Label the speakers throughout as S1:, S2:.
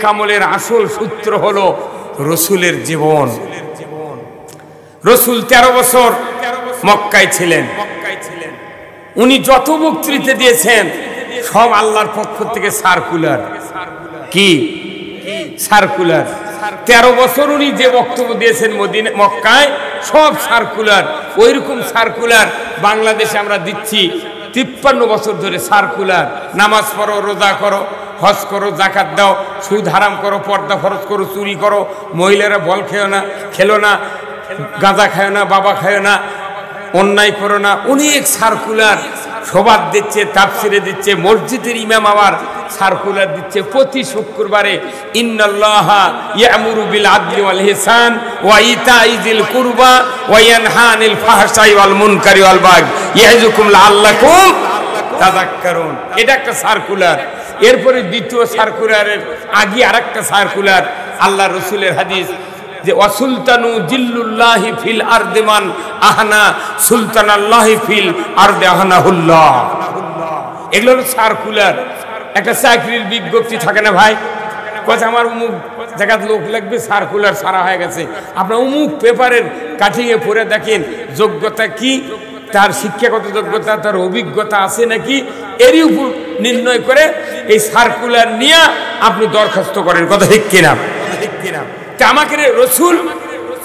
S1: কামলের আসল সূত্র হলো রসুলের জীবন। রসুল 13 বছর মক্কায় ছিলেন। উনি যত বক্তৃতা দিয়েছেন সব আল্লাহর পক্ষ থেকে সার্কুলার। কি সার্কুলার? 13 বছর উনি যে বক্তব্য দিয়েছেন মক্কায় সব সার্কুলার। ওইরকম সার্কুলার বাংলাদেশে আমরা দিচ্ছি 53 বছর ধরে সার্কুলার। নামাজ পড়ো, রোজা করো, হজ করো, জাকাত দাও, সুদ হারাম করো, পর্দা ফরজ করো, চুরি করো, মহিলারা বল খেলো না, গাঁজা খায় না, বাবা খায় না, অন্যায় করো না। অনেক সার্কুলার সবাদ দিচ্ছে, তাফসিরে দিচ্ছে। মসজিদের ইমাম আবার সার্কুলার দিচ্ছে প্রতি শুক্রবারে, ইন্নাল্লাহা ইয়ামুরু বিল আদলি ওয়াল ইহসান ওয়া ইতাই যিল কুরবা ওয়া ইয়ানহা আনিল ফাহশাই ওয়াল মুনকারি ওয়াল বাগই ইয়াইযুকুম লাআল্লাকুম তাযাক্কারুন। এটা একটা সার্কুলার। এরপরে দ্বিতীয় সার্কুলারের আগে আরেকটা সার্কুলার, আল্লাহ রসুলের হাদিস যে ওয়াসুলতানু জিল্লুল্লাহি ফিল আরদি মান আহনা সুলতানাল্লাহি ফিল আরদি আহনাহুল্লাহ। এগুলো হলো সার্কুলার। একটা চাকরির বিজ্ঞপ্তি থাকে না ভাই, কথা আমার অমুক জায়গায় লোক লাগবে, সার্কুলার সারা হয়ে গেছে। আপনার অমুক পেপারের কাটিংয়ে পড়ে দেখেন যোগ্যতা কি, তার শিক্ষাগত যোগ্যতা, তার অভিজ্ঞতা আছে নাকি, এরই উপর নির্ণয় করে এই সার্কুলার নিয়ে আপনি দরখাস্ত করেন। কথা ঠিক কিনা? আমাকে রসুল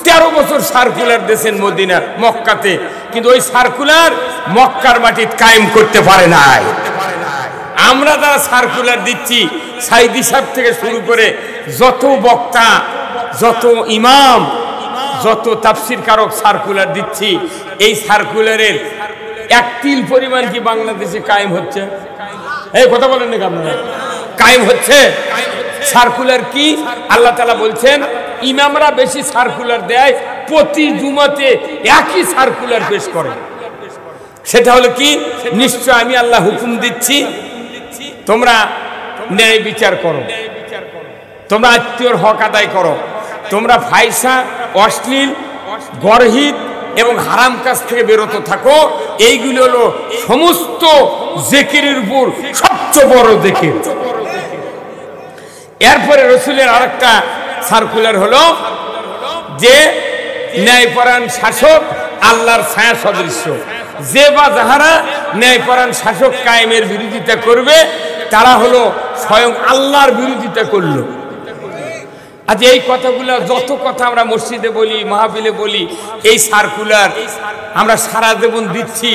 S1: 13 বছর সার্কুলার দিয়েছেন মদিনা মক্কাতে, কিন্তু ওই সার্কুলার মক্কার মাটিতে কায়েম করতে পারে নাই। আমরা যারা সার্কুলার দিচ্ছি, সাইদি সাহেব থেকে শুরু করে যত বক্তা, যত ইমাম, যত তাফসির কারক সার্কুলার দিচ্ছি, এই সার্কুলারের এক তিল পরিমাণ কি বাংলাদেশে কায়েম হচ্ছে? এই কথা বলেন নাকি আপনারা? কায়েম হচ্ছে? সার্কুলার কি? আল্লাহ তাআলা বলছেন ইমামরা বেশি সার্কুলার দেয়, প্রতি জুমাতে একই সার্কুলার পেশ করে। সেটা হলো কি? নিশ্চয় আমি আল্লাহ হুকুম দিচ্ছি, তোমরা ন্যায় বিচার করো, তোমরা আত্মীয়র হক আদায় করো, তোমরা ফায়সা, অশ্লীল, গর্হিত এবং হারাম কাজ থেকে বিরত থাকো। এইগুলো হলো সমস্ত জিকিরের উপর সবচেয়ে বড় জিকির। এরপরে রসুলের আরেকটা সার্কুলার হলো যে ন্যায়পরায়ণ শাসক আল্লাহর ছায়া সদৃশ্য। যে বা যাহারা ন্যায়পরায়ণ শাসক কায়েমের বিরোধিতা করবে তারা হলো স্বয়ং আল্লাহর বিরোধিতা করলো। আজ এই কথাগুলো, যত কথা আমরা মসজিদে বলি, মাহফিলে বলি, এই সার্কুলার আমরা সারা জীবন দিচ্ছি।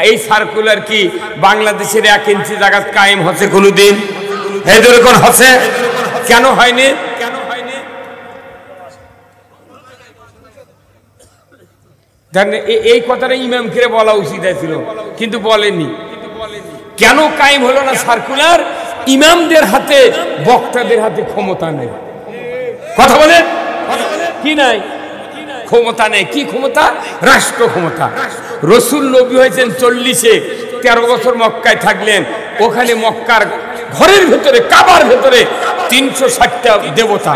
S1: এই সার্কুলার কি বাংলাদেশের 1 ইঞ্চি জায়গা কায়েম হচ্ছে কোনোদিন? এই ধরে কোন হচ্ছে? কেন হয়নি? এই কথাটা ইমামকে বলা উচিত ছিল, কিন্তু বলেনি। কেন কায়েম হলো না সার্কুলার? ইমামদের হাতে, বক্তাদের হাতে ক্ষমতা নেই। কথা বলে কি নাই? ক্ষমতা নেই। কি ক্ষমতা? রাষ্ট্র ক্ষমতা। রসুল নবী হয়েছেন 40-এ, 13 বছর মক্কায় থাকলেন। ওখানে মক্কার ঘরের ভেতরে, কাবার ভেতরে 360টা দেবতা,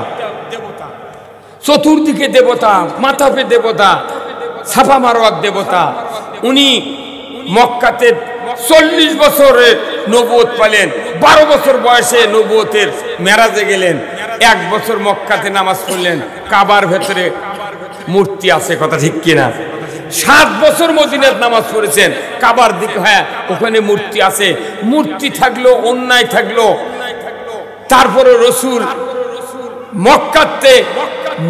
S1: চতুর্দিকে দেবতা, মাথাপে দেবতা, ছাপা মারোয়ার দেবতা। উনি মক্কাতে 40 বছরে নবুয়ত পেলেন। 12 বছর বয়সে নবুয়তের মেরাজে গেলেন। 1 বছর মক্কাতে নামাজ পড়লেন। কাবার ভেতরে মূর্তি আছে, কথা ঠিক কিনা? 7 বছর মদিনাত নামাজ পড়েছেন, কাবার দিকে, হ্যাঁ ওখানে মূর্তি আছে। মূর্তি থাকলো, অন্যায় থাকলো, তারপরে রসুল মক্কাতে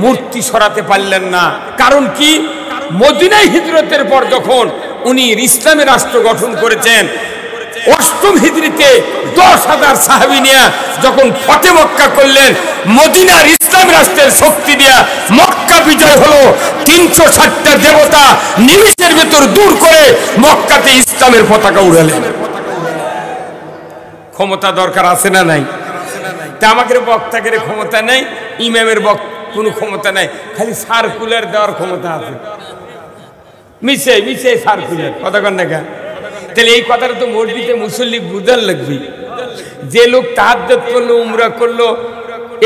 S1: মূর্তি সরাতে পারলেন না। কারণ কি? মদিনায় হিজরতের পর যখন উনি ইসলামের রাষ্ট্র গঠন করেছেন, 8ম হিজরিতে 10,000 সাহাবী নিয়ে যখন ফতে মক্কা করলেন, মদিনার ইসলাম রাষ্ট্রের শক্তি দিয়া মক্কা বিজয় হলো। 360টা দেবতা নিমিষের ভেতর দূর করে মক্কাতে ইসলামের পতাকা উড়ালেন। ক্ষমতা দরকার আছে না নাই? তা আমাকে বক্তাকে ক্ষমতা নেই, ইমামের কোনো ক্ষমতা নাই, খালি সার্কুলার দেওয়ার ক্ষমতা আছে। মিশে মিশে সার্কুলার, কথা কন না কেন? তাহলে এই কথাটা তো মসজিদে মুসল্লি বুঝার লাগবে। যে লোক তাহাজ্জুদ করলো, উমরা করলো,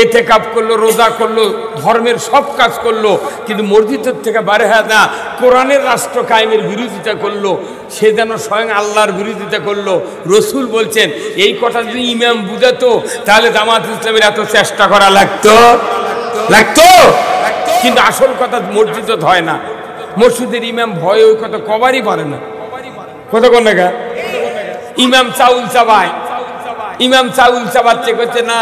S1: এতেকাফ করলো, রোজা করলো, ধর্মের সব কাজ করলো, কিন্তু মসজিদের থেকে বাইরে হয় না, কোরআনের রাষ্ট্র কায়েমের বিরোধিতা করলো, সে যেন স্বয়ং আল্লাহর বিরোধিতা করলো। রসুল বলছেন এই কথা যদি ইমাম বুঝাতো তাহলে জামাত ইসলামের এত চেষ্টা করা লাগতো। কিন্তু আসল কথা মসজিদ হয় না, মসজিদের ইমাম ভয়ে ওই কথা কবারই পারে না। কথা কোন না, ইমাম চাউল চাবায়, ইমাম চাউল চাবাচ্ছে, করছে না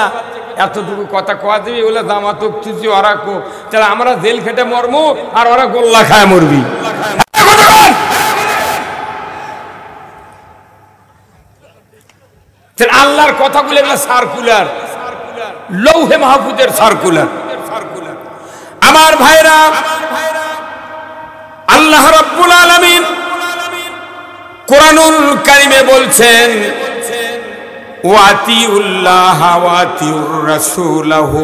S1: এতটুকু কথা কোয়া দেবে, ওগুলো জামাত খুশি ওরা কো, তাহলে আমরা জেল খেটে মরবো আর ওরা গোল্লা খায় মরবি। আল্লাহর কথাগুলো এগুলো সার্কুলার, লৌহে মাহফুজের সার্কুলার। আমার ভাইরা, আল্লাহ রাব্বুল আলামিন কোরআনুল কারীমে বলছেন ওয়াতিউল্লাহ ওয়াতিউর রাসূলাহু,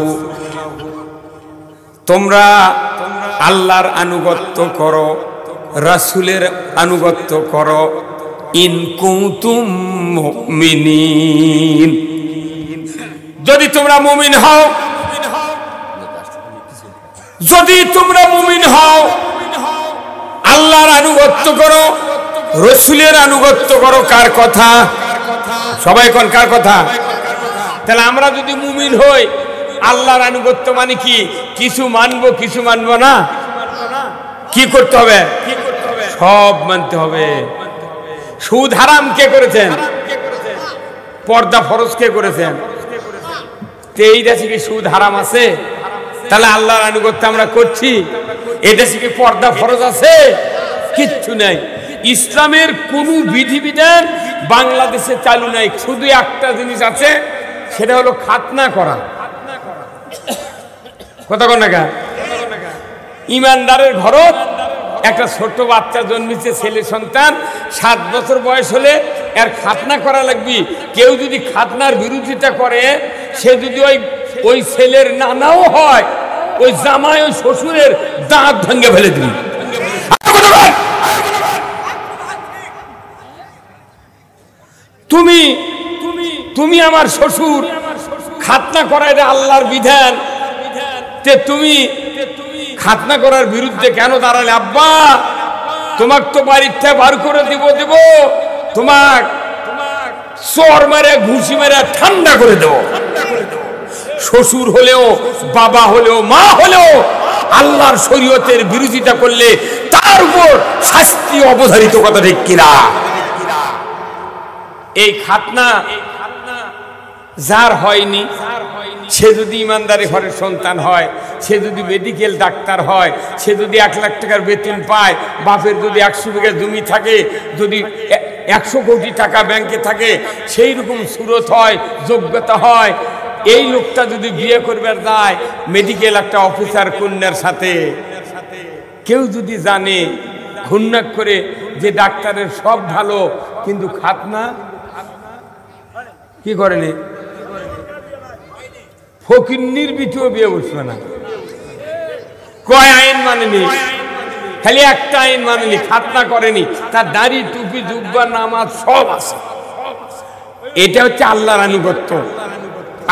S1: তোমরা আল্লাহর আনুগত্য করো, রাসূলের আনুগত্য করো, ইন কুনতুম মুমিনিন, যদি তোমরা মুমিন হও, যদি তোমরা মুমিন হও, আল্লাহর আনুগত্য করো, রাসূলের আনুগত্য করো। কার কথা? সবাই কোন কার কথা? তাহলে আমরা যদি মুমিন হই, আল্লাহর আনুগত্য মানে কি? কিছু মানবো কিছু মানবো না, কি করতে হবে? সব মানতে হবে। সুদ হারাম কে করেছেন? পর্দা ফরজ কে করেছেন? এই দেশে কি সুদ হারাম আছে? তাহলে আল্লাহর আনুগত্য আমরা করছি। এই দেশে কি পর্দা ফরজ আছে? কিচ্ছু নাই। ইসলামের কোন বিধিবিধান বাংলাদেশে চালু নাই, শুধু একটা জিনিস আছে, সেটা হলো খাতনা করা। কথা কোন না, ইমানদারের ঘরত একটা ছোট বাচ্চা জন্মেছে, ছেলে সন্তান, 7 বছর বয়স হলে এর খাতনা করা লাগবে। কেউ যদি খাতনার বিরোধিতা করে, সে যদি ওই ছেলের নানাও হয়, ওই জামাই ওই শ্বশুরের দাঁত ভেঙে ফেলে দিবি। তুমি তুমি আমার শ্বশুর, খাতনা করা এটা আল্লাহর বিধান, তে তুমি খাতনা করার বিরুদ্ধে কেন দাঁড়ালে? আব্বা তোমাক তো বাড়ির থেকে বার করে দিব, তোমাক চর মেরে ঘুষি মেরে ঠান্ডা করে দেব। শ্বশুর হলেও, বাবা হলেও, মা হলেও আল্লাহর শরীয়তের বিরোধিতা করলে তার উপর শাস্তি অবধারিত। কথা ঠিক কিনা? এই খাতনা যার হয়নি, সে যদি ইমানদারি ঘরের সন্তান হয়, সে যদি মেডিকেল ডাক্তার হয়, সে যদি 1 লাখ টাকার বেতন পায়, বাপের যদি 100 বিঘা জমি থাকে, যদি 100 কোটি টাকা ব্যাংকে থাকে, সেই রকম সুরত হয়, যোগ্যতা হয়, এই লোকটা যদি বিয়ে করবার যায় মেডিকেল একটা অফিসার কন্যার সাথে, কেউ যদি জানে ঘুণাক করে যে ডাক্তারের সব ভালো, কিন্তু খাতনা কি করেনি, ফকিন্নির বিটিও বিয়ে বসবে না। কয় আইন মানেনি, খালি একটা আইন মানেনি, খাতনা করেনি, তার দাড়ি টুপি জুব্বা নামাজ সব আছে। এটা হচ্ছে আল্লাহর আনুগত্য।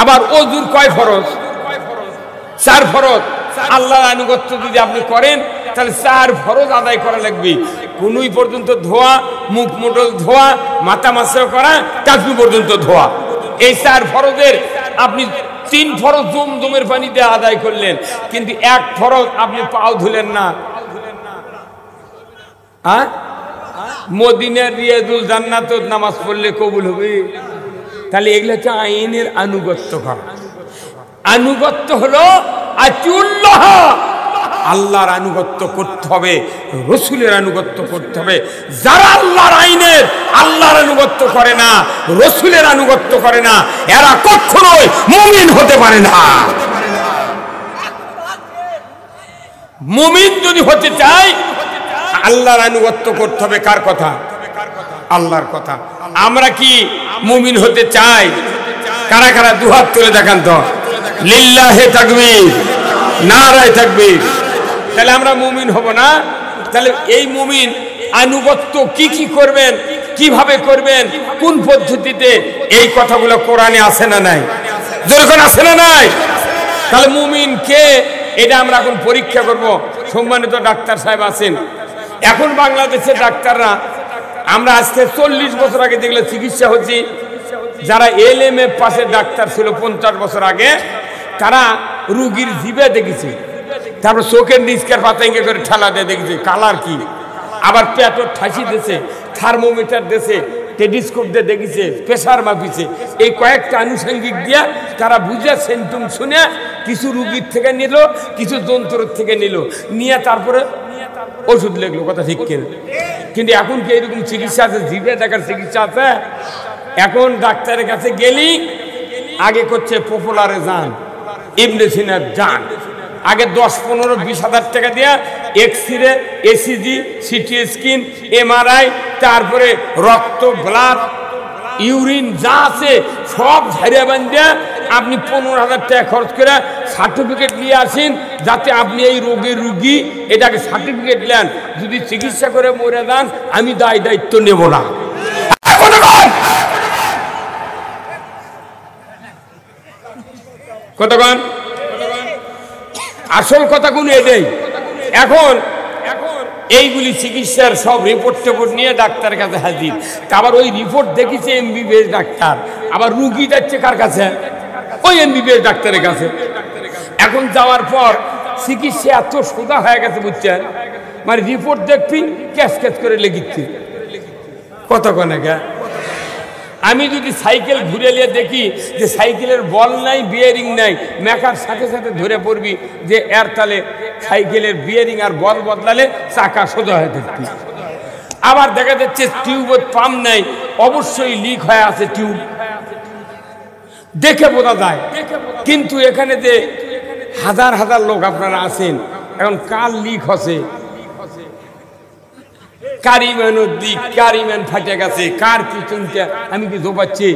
S1: আবার ওযুর কয় ফরজ? 4 ফরজ। আল্লাহর আনুগত্য যদি আপনি করেন তাহলে 4 ফরজ আদায় করা লাগবে। কোনই পর্যন্ত ধোয়া, মুখ মোটল ধোয়া, মাথা মাসা করা, টাকু পর্যন্ত ধোয়া, এই 4 ফরজের আপনি 3 ফরজ জমজমের পানিতে আদায় করলেন, কিন্তু 1 ফরজ আপনি পাও ধুলেন না। মদিনার রিয়াজুল জান্নাত নামাজ পড়লে কবুল হবে? তাহলে এগুলো হচ্ছে আইনের আনুগত্য করা। আনুগত্য হলো আতিউল্লাহ, আল্লাহর আনুগত্য করতে হবে, রাসূলের আনুগত্য করতে হবে। যারা আল্লাহর আইনের, আল্লাহর আনুগত্য করে না, রাসূলের আনুগত্য করে না, এরা কখনোই মুমিন হতে পারে না। মুমিন যদি হতে চায় আল্লাহর আনুগত্য করতে হবে। কার কথা? আল্লাহর কথা। আমরা কি মুমিন হতে চাই? কারা কারা দুহাত তুলে দেখান তো। লিল্লাহে তাকবীর, নারায়ে তাকবীর। তাহলে আমরা মুমিন হব না? তাহলে এই মুমিন আনুগত্য কি কি করবেন, কিভাবে করবেন, কোন পদ্ধতিতে, এই কথাগুলো কোরআনে আছে না নাই? যেরকম আছে না নাই? তাহলে মুমিন কে এটা আমরা এখন পরীক্ষা করব। সম্মানিত ডাক্তার সাহেব আছেন এখন বাংলাদেশের ডাক্তাররা, আমরা আজকে 40 বছর আগে যেগুলো চিকিৎসা হচ্ছে, যারা LMA পাশের ডাক্তার ছিল 50 বছর আগে, তারা রুগীর জিভে দেখেছে, তারপর চোখের নিচকার পাতাঙ্গে করে ঠেলা দিয়ে দেখেছে কালার কি, আবার পেটর ঠাসি দিয়েছে, থার্মোমিটার দিয়েছে, টেলিস্কোপ দিয়ে দেখেছে, প্রেসার মাপিছে। এই কয়েকটা আনুষঙ্গিক দিয়া তারা বুঝে সিমটম শুনে কিছু রুগীর থেকে নিল, কিছু যন্ত্রের থেকে নিল, নিয়ে তারপরে ওষুধ লিখলো। কথা ঠিক কিনা? কিন্তু এখন কি এরকম চিকিৎসা আছে? জিভে দেখার চিকিৎসা আছে? এখন ডাক্তারের কাছে গেলি আগে করছে পপুলারে যান, ইবনে সিনার যান, আগে 10-15-20 হাজার টাকা দিয়া x ray, ECG, CT scan, MRI, তারপরে রক্ত, ব্লাড, ইউরিন যা আছে সব ঝাড়িয়া বান্ধে আপনি 15,000 টাকা খরচ করে সার্টিফিকেট নিয়ে আসেন, যাতে আপনি এই রোগের রুগী এটাকে সার্টিফিকেট নেন। যদি চিকিৎসা করে মরে যান আমি দায়িত্ব নেব না। কতক্ষণ আসল কথা কোন এটাই। এখন এইগুলি চিকিৎসার সব রিপোর্ট টেপোর্ট নিয়ে ডাক্তারের কাছে হাজির, আবার ওই রিপোর্ট দেখিছে MBBS ডাক্তার, আবার রুগী যাচ্ছে কার কাছে? ওই MBBS ডাক্তারের কাছে। এখন যাওয়ার পর চিকিৎসা এত সোজা হয়ে গেছে বুঝছেন, মানে রিপোর্ট দেখবি ক্যাশ ক্যাশ করে লেগিচ্ছে। কতক্ষণ আগে আমি যদি সাইকেল ঘুরে নিয়ে দেখি যে সাইকেলের বল নাই, বিয়ারিং নাই, মেকার সাথে সাথে ধরে পড়বি যে এর তালে সাইকেলের বিয়ারিং আর বল বদলালে চাকা সোজা হয়ে থাকবি। আবার দেখা যাচ্ছে টিউবের পাম্প নাই, অবশ্যই লিক হয়ে আছে টিউব, দেখে বোঝা যায়। কিন্তু এখানে যে হাজার হাজার লোক আপনারা আছেন, এখন কার লিক হচ্ছে, কারিম্যানের দিক, কারিম্যান ফাটে গেছে, কার কি চিন্তা আমি কি জোপাচ্ছি,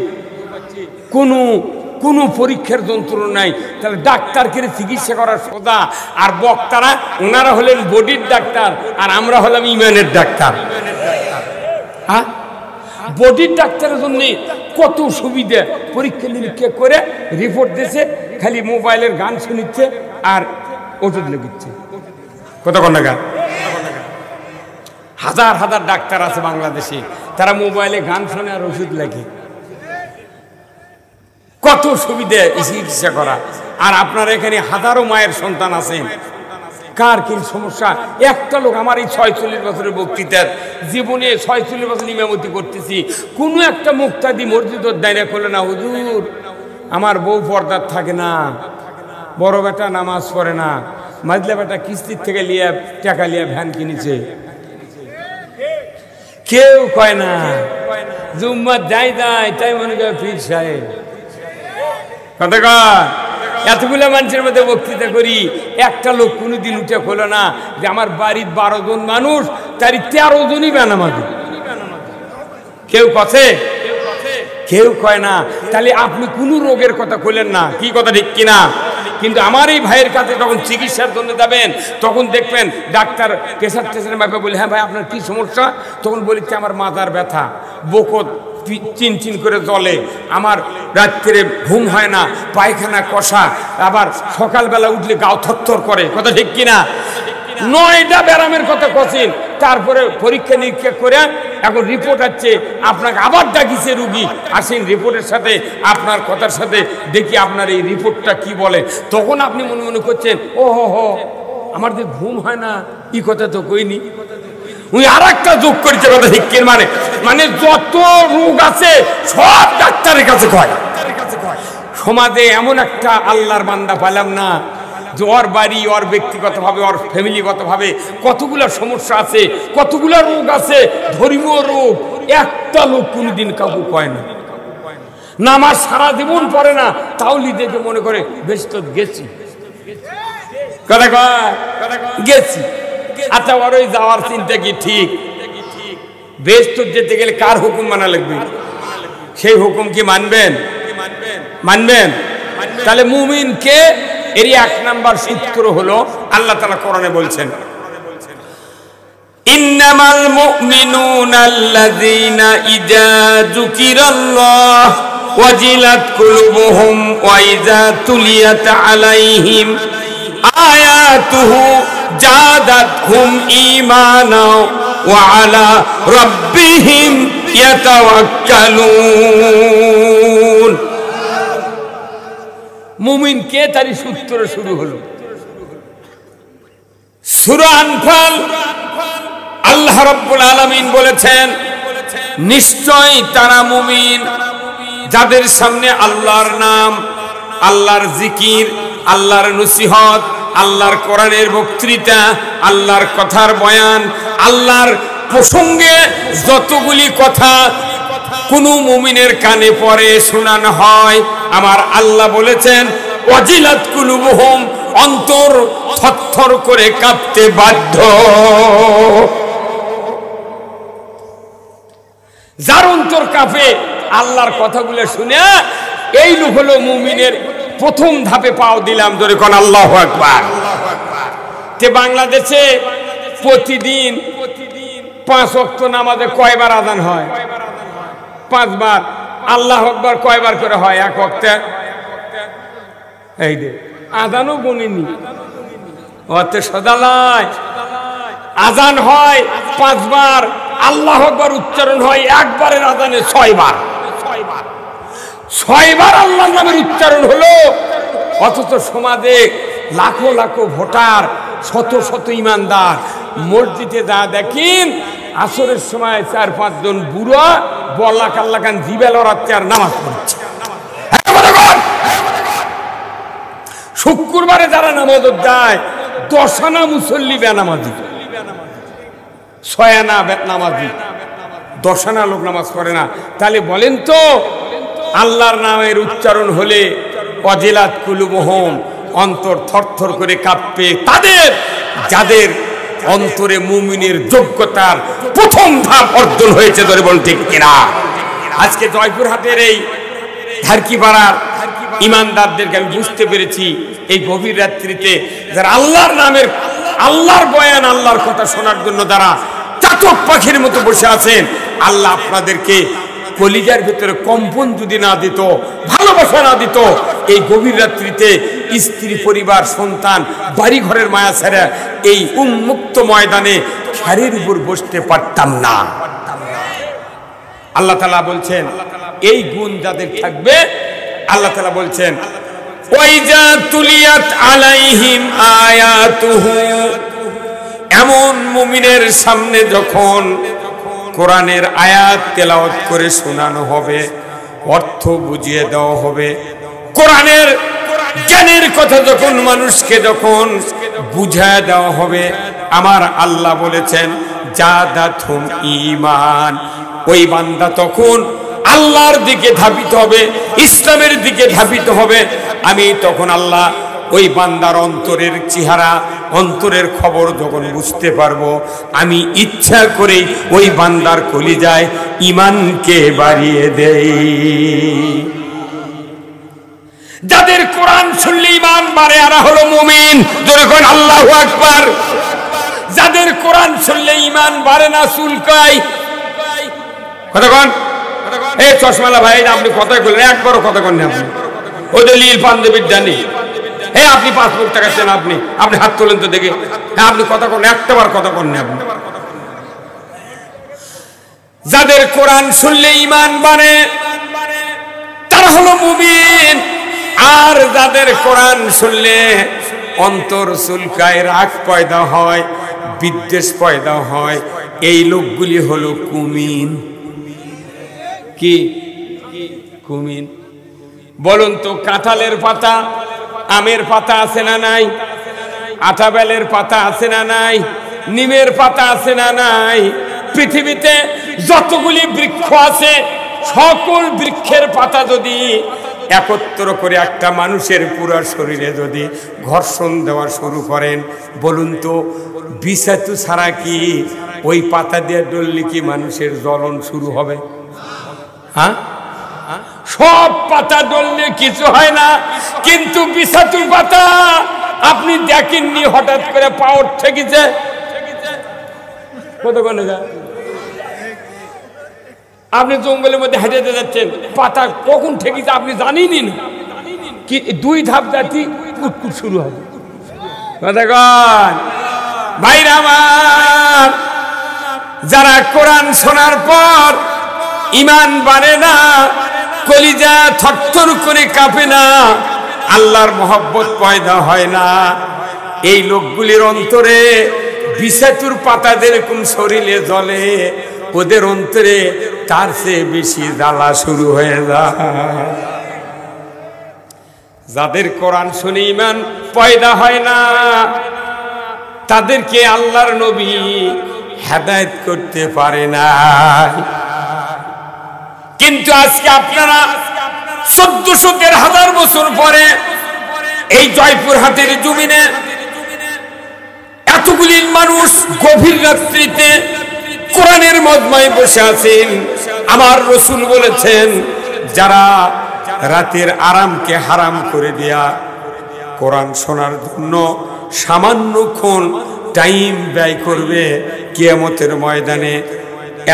S1: কোনো পরীক্ষার যন্ত্র নাই। তাহলে ডাক্তারকে চিকিৎসা করার সোজা, আর বক্তারা ওনারা হলেন বডির ডাক্তার আর আমরা হলাম ইমানের ডাক্তার। হ্যাঁ, বডির ডাক্তারের জন্য কত সুবিধা, পরীক্ষা নিরীক্ষা করে রিপোর্ট দিচ্ছে, খালি মোবাইলের গান শুনিচ্ছে আর ওষুধ লেগিচ্ছে। কতক্ষণ টাকা? হাজার হাজার ডাক্তার আছে বাংলাদেশে, তারা মোবাইলে গান শোনে আর ওষুধ লেগে। কত সুবিধা চিকিৎসা করা। আর আপনার এখানে হাজারো মায়ের সন্তান আছেন, কার কি সমস্যা? একটা লোক, আমার এই 46 বছরের বক্তৃতার জীবনে 46 বছর ইমামতি করতেছি, কোনো একটা মুক্তাদি মসজিদের দায়রা করলে না, হুজুর আমার বউ পর্দার থাকে না, বড় বেটা নামাজ পড়ে না, মাঝলা বেটা কিস্তির থেকে লিয়ে টাকা লিয়ে ভ্যান কিনেছে। কেউ কয় না, জুম্মার যাই তাই মনে করে পীর সাহেব। কথা কয়, এতগুলো মানুষের মধ্যে বক্তৃতা করি, একটা লোক কোনোদিন উঠে হলো না যে আমার বাড়ির 12 জন মানুষ, তার 13 জনই বেনামাজি। কেউ কথা, কেউ কয় না। তাহলে আপনি কোনো রোগের কথা কইলেন না, কি কথা ঠিক কিনা? কিন্তু আমার এই ভাইয়ের কাছে যখন চিকিৎসার জন্য যাবেন, তখন দেখবেন ডাক্তার প্রেসার টেসার মাপে বলে, হ্যাঁ ভাই আপনার কি সমস্যা? তখন বলিচ্ছে আমার মাথার ব্যথা, বুকত চিনচিন করে জ্বলে, আমার রাত্রে ঘুম হয় না, পায়খানা কষা, আবার সকালবেলা উঠলে গাও থরথর করে। কথা ঠিক কিনা? 9টা ব্যারামের কথা কছেন, তারপরে পরীক্ষা নিরীক্ষা করে এখন রিপোর্ট আসছে, আপনাকে আবার ডাকিছে রুগী, আসেন রিপোর্টের সাথে আপনার কথার সাথে দেখি আপনার এই রিপোর্টটা কি বলে। তখন আপনি মনে মনে করছেন, ও হো আমার যে ঘুম হয় না, এই কথা তো কইনি, উনি আর একটা যোগ করেছে। কথা ঠিক কিনা? মানে যত রোগ আছে সব ডাক্তারের কাছে কয়। সমাজে এমন একটা আল্লাহর বান্দা পেলাম না যে ওর বাড়ি, ওর ব্যক্তিগতভাবে, ওর ফ্যামিলিগতভাবে কতগুলো সমস্যা আছে, কতগুলো রোগ আছে, ধর্মীয় রোগ, একটা লোক কোনোদিন কাউকে কয় না। নামাজ সারা জীবন পড়ে না, তাহলে দেখে মনে করে বেশ তো গেছি। কথা কয় গেছি। আচ্ছা, ওর ওই যাওয়ার চিন্তা কি ঠিক? বেশ তো যেতে গেলে কার হুকুম মানা লাগবে? সেই হুকুম কি মানবেন? মানবেন? তাহলে মুমিন কে? এরই 1 নাম্বার সূত্র হলো আল্লাহ তাআলা কোরআনে বলছেন, ইন্নামাল মুমিনুনা আল্লাযীনা ইযা যুকিরাল্লাহ ওয়াজিলাত কুলুবুহুম ওয়া ইযা তুলিয়াত আলাইহিম আয়াতুহু জাদাতহুম ঈমানা ওয়া আলা রাব্বিহিম ইয়াতাওয়াক্কালুন। মুমিন কে তারই সূত্র শুরু হলো সূরা আনফাল। আল্লাহ রাব্বুল আলামিন বলেছেন, নিশ্চয় তারা মুমিন যাদের সামনে আল্লাহর নাম, আল্লাহর জিকির, আল্লাহর নসিহত, আল্লাহর কোরআনের বক্তৃতা, আল্লাহর কথার বয়ান, আল্লাহর প্রসঙ্গে যতগুলি কথা কোন মুমিনের কানে পড়ে শোনানো হয়, আমার আল্লাহ বলেছেন ওয়াজিলাত কুলুবুহুম, অন্তর থরথর করে কাঁপতে বাধ্য। যার অন্তর কাঁপে আল্লাহর কথাগুলো শুনে, এই লোক হলো মুমিনের প্রথম ধাপে পাও দিলাম, ধরে কোন আল্লাহু আকবার। তে বাংলাদেশে প্রতিদিন 5 ওয়াক্ত নামাজে কয়বার আযান হয়? 5 বার। আল্লাহু আকবার কয়বার করে হয় এক ওয়াক্তে? এই যে আযানও গুনিনি, ওতে সদালাই আযান হয় 5 বার, আল্লাহু আকবার উচ্চারণ হয় একবারের আযানে 6 বার। 6 বার আল্লাহর নামের উচ্চারণ হলো। অথচ সমাজে লাখো লাখো ভোটার, শত শত ইমানদার মসজিদে যা দেখেন আসরের সময় 4-5 জন বুড়া বল্লা কাল্লাকান জিবে লড়াচ্ছে আর নামাজ পড়ছে। শুক্রবারে যারা নামাজ যায় 10 আনা মুসল্লি বেনামাজি, 6 আনা নামাজি, 10 আনা লোক নামাজ পড়ে না। তাহলে বলেন তো, আল্লাহর নামের উচ্চারণ হলে ওয়াজিলাত কুলুবুহুম, অন্তর থরথর করে কাঁপবে তাদের যাদের অন্তরে মুমিনের যোগ্যতার প্রথম ধাপ অর্জন হয়েছে, ধরে বল ঠিক কিনা? আজকে জয়পুরহাটের এই ধারকিপাড়ার ইমানদারদেরকে আমি বুঝতে পেরেছি, এই গভীর রাত্রিতে যারা আল্লাহর নামের, আল্লাহর বয়ান, আল্লাহর কথা শোনার জন্য যারা চাতক পাখির মতো বসে আছেন, আল্লাহ আপনাদেরকে কলিজার ভিতরে কম্পন যদি না দিত, ভালোবাসা না দিত, এই গভীর রাত্রিতে স্ত্রী, পরিবার, সন্তান, বাড়ি ঘরের মায়া ছেড়ে এই উন্মুক্ত ময়দানে খেরের উপর বসতে পারতাম না। আল্লাহ তাআলা বলছেন, এই গুণ যাদের থাকবে, আল্লাহ তাআলা বলছেন ওয়াইজা তুলিয়াত আলাইহিম আয়াতুহু, এমন মুমিনের সামনে যখন কোরআনের আয়াত তেলাওয়াত করে শোনানো হবে, অর্থ বুঝিয়ে দেওয়া হবে, কোরআনের জ্ঞানের কথা যখন মানুষকে যখন বুঝায় দেওয়া হবে, আমার আল্লাহ বলেছেন জাদাতুম ঈমান, ওই বান্দা তখন আল্লাহর দিকে ধাবিত হবে, ইসলামের দিকে ধাবিত হবে। আমি তখন আল্লাহ ওই বান্দার অন্তরের চেহারা, অন্তরের খবর যখন বুঝতে পারবো, আমি ইচ্ছা করেই ওই বান্দার কলিজায় ঈমানকে বাড়িয়ে দেই। যাদের কোরআন শুনলে ঈমান বাড়ে, এরা হলো মুমিন, জোরে কোন আল্লাহু আকবার। যাদের কোরআন শুনলে ঈমান বাড়ে না, চুলকায়। কথা কোন? এই চশমালা ভাই, আপনি কথাই বললেন, একবারও কথা কন না আপনি। ওই যে লীল পাঞ্জাবির জানি, হ্যাঁ আপনি 5 লাখ টাকা চান, আপনি আপনি হাত তোলেন তো দেখে। হ্যাঁ আপনি কথা কন, একটাবার কথা কন না আপনি। যাদের কোরআন শুনলে ঈমান বাড়ে তারা হলো মুমিন, আর যাদের কোরআন শুনলে অন্তর চুলকায়, রাগ পয়দা হয়, বিদ্বেষ পয়দা হয়, এই লোকগুলি হলো কুমিন। কি কুমিন? বলুন তো, কাঁঠালের পাতা, আমের পাতা আছে না নাই? আটাবেলের পাতা আছে না নাই? নিমের পাতা আছে না নাই? পৃথিবীতে যতগুলি বৃক্ষ আছে, সকল বৃক্ষের পাতা যদি একত্র করে একটা মানুষের পুরো শরীরে যদি ঘর্ষণ দেওয়া শুরু করেন, বলুন তো বিষাতু ছাড়া কি ওই পাতা দিয়ে ডললে কি মানুষের জ্বলন শুরু হবে? হ্যাঁ, সব পাতা ডললে কিছু হয় না, কিন্তু বিষাতু পাতা আপনি দেখেননি, হঠাৎ করে পাওয়ার ঠেকেছে, কতক্ষণে যায় আপনি জঙ্গলের মধ্যে হেঁটে যাচ্ছেন, পাতা কখন ঠেকিতে আপনি জানেনই না, কি 2 ধাপ জাতি কুটকুট শুরু হবে। ভাইরা আমার, যারা কোরআন শোনার পর ঈমান বাড়ে না, কলিজা থরথর করে কাঁপে না, আল্লাহর মহব্বত পয়দা হয় না, এই লোকগুলির অন্তরে বিষাতুর পাতা যেরকম শরীরে জ্বলে, ওদের অন্তরে তার চেয়ে বেশি জ্বালা শুরু হয়ে যায়। যাদের কোরআন শুনে ঈমান পয়দা হয় না, তাদেরকে আল্লাহর নবী হেদায়েত করতে পারে না। কিন্তু আজকে আপনারা 1400-1000 বছর পরে এই জয়পুরহাটের জমিনে এতগুলি মানুষ গভীর রাত্রিতে কোরআনের মজমায় বসে আছেন। আমার রাসূল বলেছেন, যারা রাতের আরামকে হারাম করে দেয়া কোরআন শোনার জন্য সামান্যক্ষণ টাইম ব্যয় করবে, কিয়ামতের ময়দানে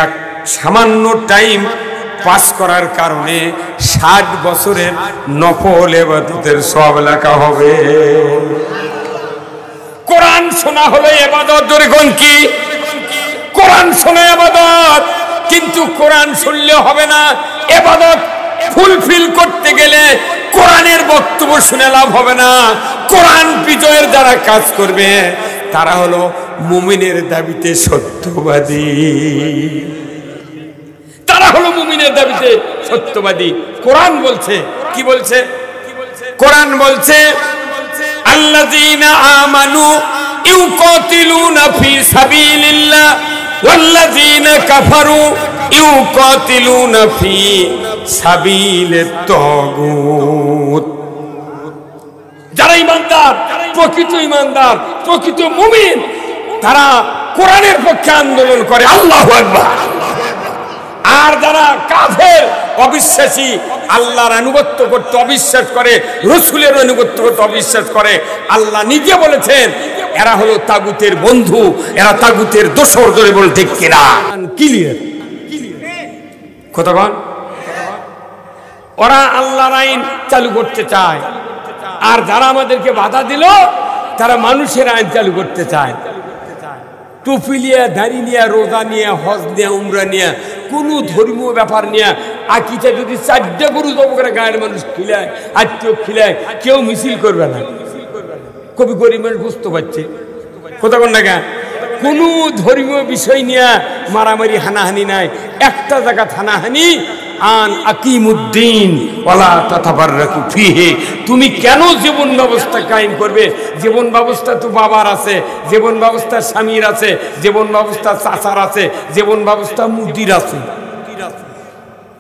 S1: এক সামান্য টাইম পাস করার কারণে 60 বছরের নফল ইবাদতের সওয়াব লেখা হবে। কোরআন শোনা হলো ইবাদত। ধরেন কি কোরআন শোনা ইবাদত, কিন্তু কোরআন শুনলে হবে না। ইবাদত ফুলফিল করতে গেলে কোরআনের বক্তব্য শুনে লাভ হবে না। কোরআন বিজয়ের যারা কাজ করবে তারা হলো মুমিনের দাবিতে সত্যবাদী, তারা হলো মুমিনের দাবিতে সত্যবাদী। কোরআন বলছে, কি বলছে? কোরআন বলছে, আল্লাযীনা আমানু ইউকাতিলুনা ফি সাবিলিল্লাহ ওয়াল্লাযীনা কাফারু ইউকাতিলুনা ফি সাবিলিত তাগুত। যারা ঈমানদার, প্রকৃত ঈমানদার, প্রকৃত মুমিন, তারা কোরআনের পক্ষে আন্দোলন করে। আল্লাহু আকবার। আর যারা কাফের, অবিশ্বাসী, আল্লাহর আনুগত্য করতে অবিশ্বাস করে, রাসূলের আনুগত্য করতে অবিশ্বাস করে, আল্লাহ নিজে বলেছেন এরা হলো তাগুতের বন্ধু, এরা তাগুতের দোসর। ধরে বলতে কিনা ক্লিয়ার কতক্ষণ? ওরা আল্লাহর আইন চালু করতে চায়, আর যারা আমাদেরকে বাধা দিল তারা মানুষের আইন চালু করতে চায়। টুপি নিয়ে, দাড়ি নিয়ে, রোজা নিয়ে, হজ নিয়ে, উমরা নিয়ে, কোনো ধর্মীয় ব্যাপার নিয়ে আকিটা যদি 4টা গরু জব করে গায়ের মানুষ খিলায়, আত্মীয় খিলায়, কেউ মিছিল করবে না। কবি গরিব মানুষ বুঝতে পারছে কতক্ষণ না কেন? কোনো ধর্মীয় বিষয় নিয়ে মারামারি হানাহানি নাই। একটা জায়গা হানাহানি, আন আকিমুদ্দিন ওয়ালা তাতাফাররাকু ফিহি। তুমি কেন জীবন ব্যবস্থা কায়েম করবে? জীবন ব্যবস্থা তো বাবার আছে, জীবন ব্যবস্থা স্বামীর আছে, জীবন ব্যবস্থা চাচার আছে, জীবন ব্যবস্থা মুদির আছে।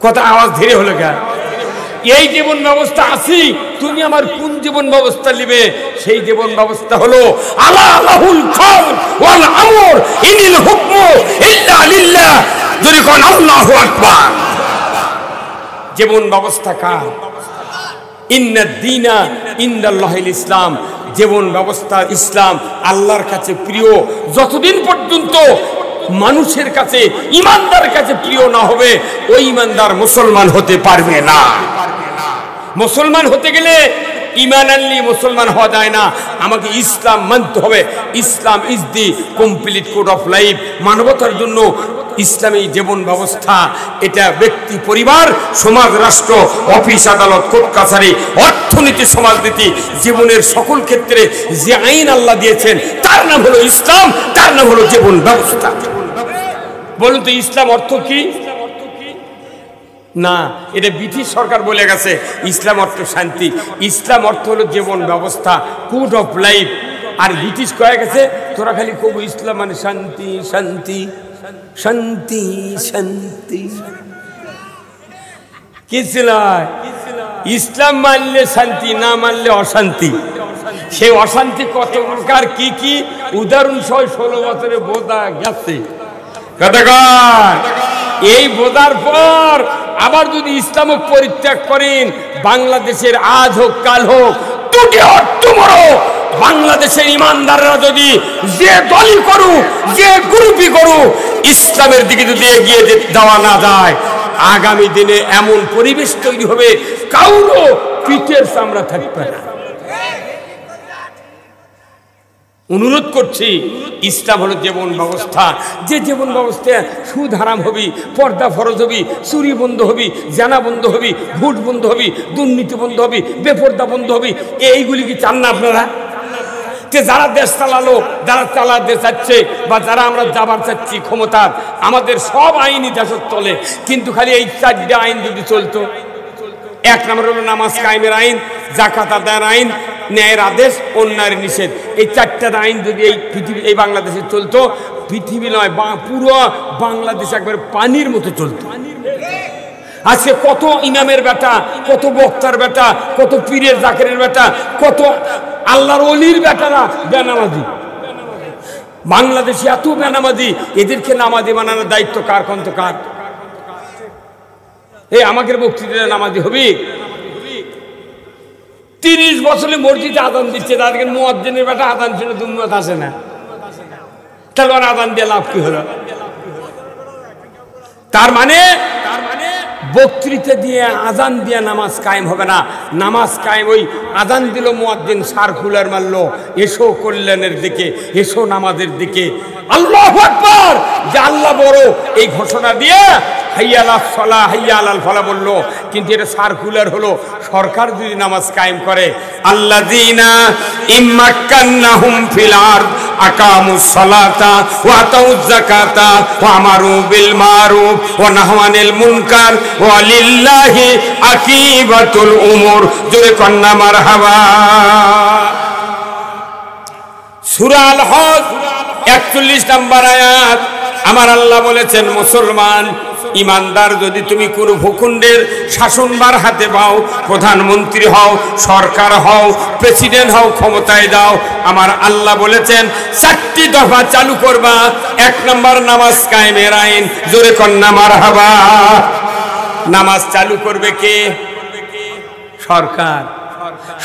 S1: কথা আওয়াজ ধীরে হলো কেন? এই জীবন ব্যবস্থা আছি, তুমি আমার কোন জীবন ব্যবস্থা নিবে? সেই জীবন ব্যবস্থা হলো আলা লাহুল খাওল ওয়াল আমর ইনিল হুকমু ইল্লা লিল্লাহ। যদি কোন আল্লাহু আকবার। জীবন ব্যবস্থা কার? ইন্নাদ দীনা ইনদাল্লাহিল ইসলাম। জীবন ব্যবস্থা ইসলাম আল্লাহর কাছে প্রিয়। যতদিন পর্যন্ত মানুষের কাছে, ঈমানদারের কাছে প্রিয় না হবে, ওই ঈমানদার মুসলমান হতে পারবে না। মুসলমান হতে গেলে ঈমান আনলে মুসলমান হওয়া যায় না, আমাকে ইসলাম মানতে হবে। Islam is the complete code of life. মানবতার জন্য ইসলামী জীবন ব্যবস্থা, এটা ব্যক্তি, পরিবার, সমাজ, রাষ্ট্র, অফিস, আদালত, কোর্ট কাছারি, অর্থনীতি, সমাজনীতি, জীবনের সকল ক্ষেত্রে যে আইন আল্লাহ দিয়েছেন তার নাম হলো ইসলাম, তার নাম হলো জীবন ব্যবস্থা। বলুন তো ইসলাম অর্থ কি? না, এটা ব্রিটিশ সরকার বলে গেছে ইসলাম অর্থ শান্তি। ইসলাম অর্থ হলো জীবন ব্যবস্থা, কোড অফ লাইফ। আর ব্রিটিশ কয়ে গেছে তোরা খালি কবু ইসলাম মানে শান্তি শান্তি শান্তি শান্তি। কি ছিল? ইসলাম মানলে শান্তি, না মানলে অশান্তি। সেই অশান্তি কত প্রকার, কি কি উদাহরণ সহ 16 বছরে বোঝা গেছে। এই বোঝার পর আবার যদি ইসলাম পরিত্যাগ করেন, বাংলাদেশের আজ হোক কাল হোক, টুডে অর টুমরো, বাংলাদেশের ইমানদাররা যদি যে দলই করুক, যে গ্রুপই করুক, ইসলামের দিকে যদি এগিয়ে যাওয়া না যায়, আগামী দিনে এমন পরিবেশ তৈরি হবে কাউরো পিঠের চামড়া থাকবে না। অনুরোধ করছি, ইসলাম হলো জীবন ব্যবস্থা। যে জীবন ব্যবস্থায় সুদ হারাম হবি, পর্দা ফরজ হবি, চুরি বন্ধ হবি, জানা বন্ধ হবি, ঘুষ বন্ধ হবি, দুর্নীতি বন্ধ হবি, বেপর্দা বন্ধ হবি, এইগুলি কি চান না আপনারা? যে যারা দেশ চালালো, যারা চালাতে চাচ্ছে বা যারা আমরা যাবার চাচ্ছি ক্ষমতার, আমাদের সব আইনই দেশের চলে, কিন্তু খালি এই 4টা আইন যদি চলতো, 1 নম্বর হলো নামাজ কায়েমের আইন, যাকাত আদায়ের আইন, ন্যায়ের আদেশ, অন্যায়ের নিষেধ। এই 4টা আইন যদি এই পৃথিবী এই বাংলাদেশে চলতো, পৃথিবী নয় পুরো বাংলাদেশ একবার পানির মতো চলতো। আজকে কত ইমামের বেটা, কত বক্তার বেটা, কত পীরের জাকেরের বেটা, কত আল্লাহর ওলির বেটারা বেনামাজি। বাংলাদেশে এত বেনামাজি, এদেরকে নামাজি বানানোর দায়িত্ব কার? কন্ত কার? এই আমাদের বক্তৃতা নামাজি হবি? 30 বছরে মসজিদে আযান দিচ্ছে, তাদেরকে মুয়াজ্জিনের বেটা আযান শুনে দুম্মত আসে না, তাহলে ওর আযান দিয়ে লাভ কি হলো? তার মানে বক্তৃতা দিয়ে আযান দিয়ে নামাজ কায়েম হবে না। নামাজ কায়েম ওই আযান দিল, মুয়াজ্জিন সার্কুলার মারলো, এসো কল্যাণের দিকে, এসো নামাজের দিকে, আল্লাহু আকবার, যে আল্লাহ বড়, এই ঘোষণা দিয়ে হাইয়া আলাস সালাহ হাইয়া আলাল ফালাহ বললো। কিন্তু এটা সার্কুলার হলো। সরকার যদি নামাজ কায়েম করে, আল্লাযীনা ইম্মাক্কান্নাহুম ফিল আরদ আকামুস সালাতা ওয়া আতাউয যাকাতা ওয়া আমারু বিল মারুফ ওয়া নাহাউ আনিল মুনকার ওয়া লিল্লাহি আকিবাতুল উমুর। জোরে কন্না মারহাবা। সূরা আল হজ 41 নম্বর আয়াত। আমার আল্লাহ বলেছেন, মুসলমান ইমানদার যদি তুমি কোন ভূখণ্ডের শাসনভার হাতে পাও, প্রধানমন্ত্রী হও, সরকার হও, প্রেসিডেন্ট হও, ক্ষমতায় দাও, আমার আল্লাহ বলেছেন 4টি দফা চালু করবা। 1 নম্বর নামাজ কায়েমের আইন। জোরে কন্না মারহাবা। নামাজ চালু করবে কে? সরকার।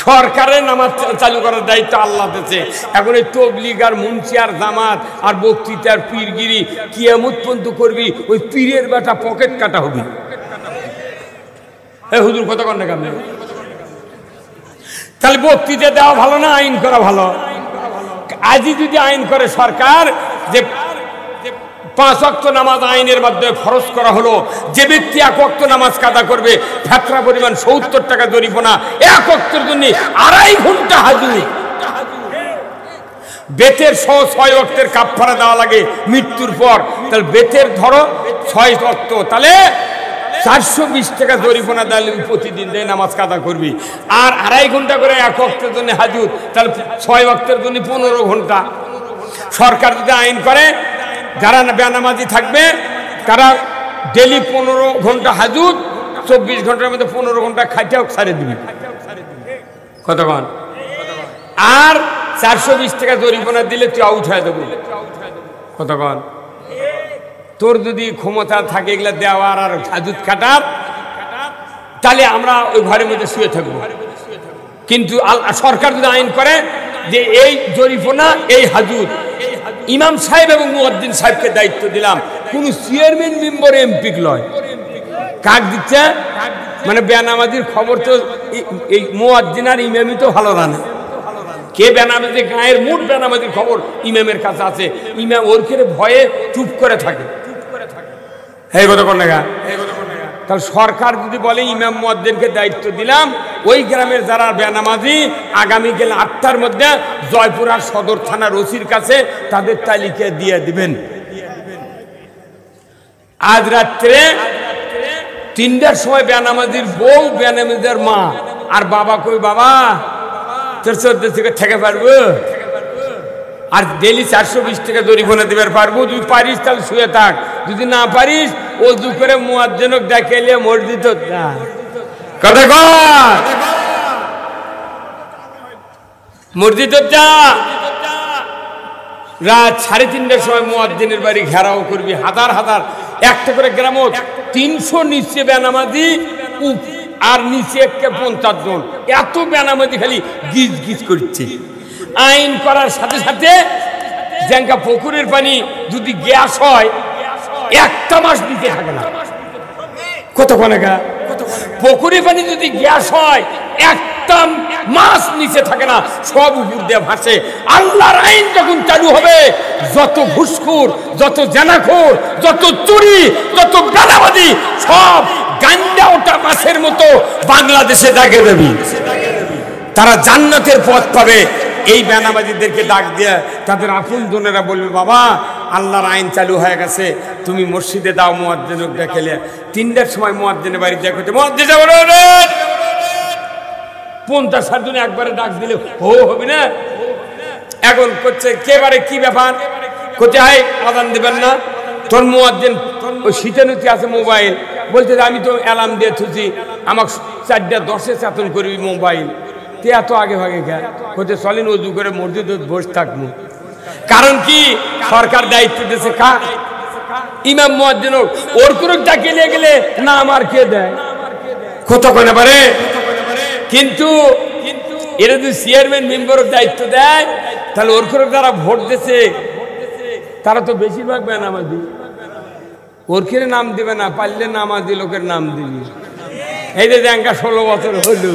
S1: সরকারের নামাজ চালু করার দায়িত্ব আল্লাহ দিয়েছে। এখন এই তবলিগ আর মুন্সি আর জামাত আর বক্তৃতার পীরগিরি কিয়ামত পর্যন্ত করবি, ওই পীরের বেটা পকেট কাটা হবি। এই হুজুর কথা কন না কেন? তাহলে বক্তৃতা দেওয়া ভালো না আইন করা ভালো? আজই যদি আইন করে সরকার যে 5 ওয়াক্ত নামাজ আইনের মাধ্যমে ফরজ করা হলো, যে ব্যক্তি 1 ওয়াক্ত নামাজ কাদা করবে ফেতরা পরিমাণ 70 টাকা জরিমানা, 1 ওয়াক্তের জন্য 2.5 ঘন্টা হাজুর। বেতের 6 ওয়াক্তের কাফারা দেওয়া লাগে মৃত্যুর পর। তাহলে বেতের ধরো 6 ওয়াক্ত, তাহলে 420 টাকা জরিমানা দিলে প্রতিদিন দেয় নামাজ কাদা করবি। আর 2.5 ঘন্টা করে 1 ওয়াক্তের জন্য হাজুর, তাহলে 6 ওয়াক্তের জন্য 15 ঘন্টা। সরকার যদি আইন করে যারা বেনামাজি থাকবে তারা ডেলি 15 ঘন্টা হাজুর, 24 ঘন্টার মধ্যে 15 ঘন্টা খাইটাও ছাড়ে দিবি। কতক্ষণ? আর 420 টাকা জরিমানা দিলে তুই আউট হয়ে যাবি। কতক্ষণ? তোর যদি ক্ষমতা থাকে এগুলা দেওয়ার আর হাজুত কাটার, তাহলে আমরা ওই ঘরের মধ্যে শুয়ে থাকবো। কিন্তু সরকার যদি আইন করে যে এই জরিমানা, এই হাজুত, ইমাম সাহেব এবং মুয়াজ্জিন সাহেবকে দায়িত্ব দিলাম, কোন চেয়ারম্যান মেম্বার এমপি লয়। কাক দিচ্ছে মানে বেনামাজির খবর তো এই মুয়াজ্জিন আর ইমামই তো ভালো জানে। কে বেনামাজি, গায়ের মোট বেনামাজির খবর ইমামের কাছে আছে। ইমাম ওর খেয়ে ভয়ে চুপ করে থাকে। এই কথা কোন না? তাহলে সরকার যদি বলে ইমাম মুয়াজ্জিনকে দায়িত্ব দিলাম, ওই গ্রামের যারা বেনামাজি আগামীকাল 8টার মধ্যে জয়পুরহাট সদর থানার ওসির কাছে তাদের তালিকা দিয়ে দিবেন। আজ রাত্রে 3টার সময় বেনামাজির বউ, বেনামাজির মা আর বাবা কই, বাবা তোর 14 থেকে থেকে পারবো? আর ডেলি 420 টাকা জরিমানা দিবার পারবো। তুই পারিস তাহলে শুয়ে থাক, যদি না পারিস ওযু করে মুয়াজ্জিনক ডাকাইলে মসজিদ যা। কথা কর, মসজিদ যা। রাত 3:30টার সময় মুয়াজ্জিনের বাড়ি ঘেরাও করবি, হাজার হাজার, একটা করে গ্রামও 300 নিচে বেনামাজি আর নিচে 50 জন, এত বেনামাজি খালি গিজ গিজ করছে। আইন করার সাথে সাথে জাঙ্কা পুকুরের পানি যদি গ্যাস হয় 1টা মাস দিতে থাকে না। কতক্ষণ পুকুরে পানি যদি গ্যাস হয় একটা মাছ নিচে থাকে না, সব উপর দিয়ে ভাসে। আল্লাহর আইন যখন চালু হবে, যত ঘুষখোর, যত জানাখোর, যত চুরি, যত গালাবাজি, সব গান্ডা ওটা মাছের মতো বাংলাদেশে দাগে দেবে। তারা জান্নাতের পথ পাবে। এই বেনামাজিদেরকে ডাক দিয়ে তাদের আপন জনেরা বলবে, বাবা আল্লাহর আইন চালু হয়ে গেছে, তুমি মসজিদে দাও, মুয়াজ্জিনকে ডেকেলে। 3টার সময় মুয়াজ্জিনের বাড়ি দেখতে, মুয়াজ্জিন 50-60 জন একবারে ডাক দিলে হবে না। এখন করছে কেবারে কি ব্যাপার, কোথায় আযান দিবেন না? তোর মুয়াজ্জিন ওই শীতানুতি আছে মোবাইল, বলতে আমি তো অ্যালার্ম দিয়ে থুছি, আমাকে 4:10 চেতন করবি মোবাইল। তে এত আগে ভাগে খেয়ে কোথায় চলেন, অজু করে মসজিদ বসে থাকবো। কারণ কি, সরকার দায়িত্ব দিয়েছে কার? ইমাম মুয়াজ্জিন ওর করে ডাকে নিয়ে গেলে না আমার কে দেয় কতক্ষণ পারে। কিন্তু এরা যদি চেয়ারম্যান মেম্বারের দায়িত্ব দেয়, তাহলে ওর করে যারা ভোট দিচ্ছে তারা তো বেশিরভাগ বেনামাজি। ওর করে নাম দিবে না, পারলে নামাজি লোকের নাম দিবি। এই যে ব্যাংকা 16 বছর হলো,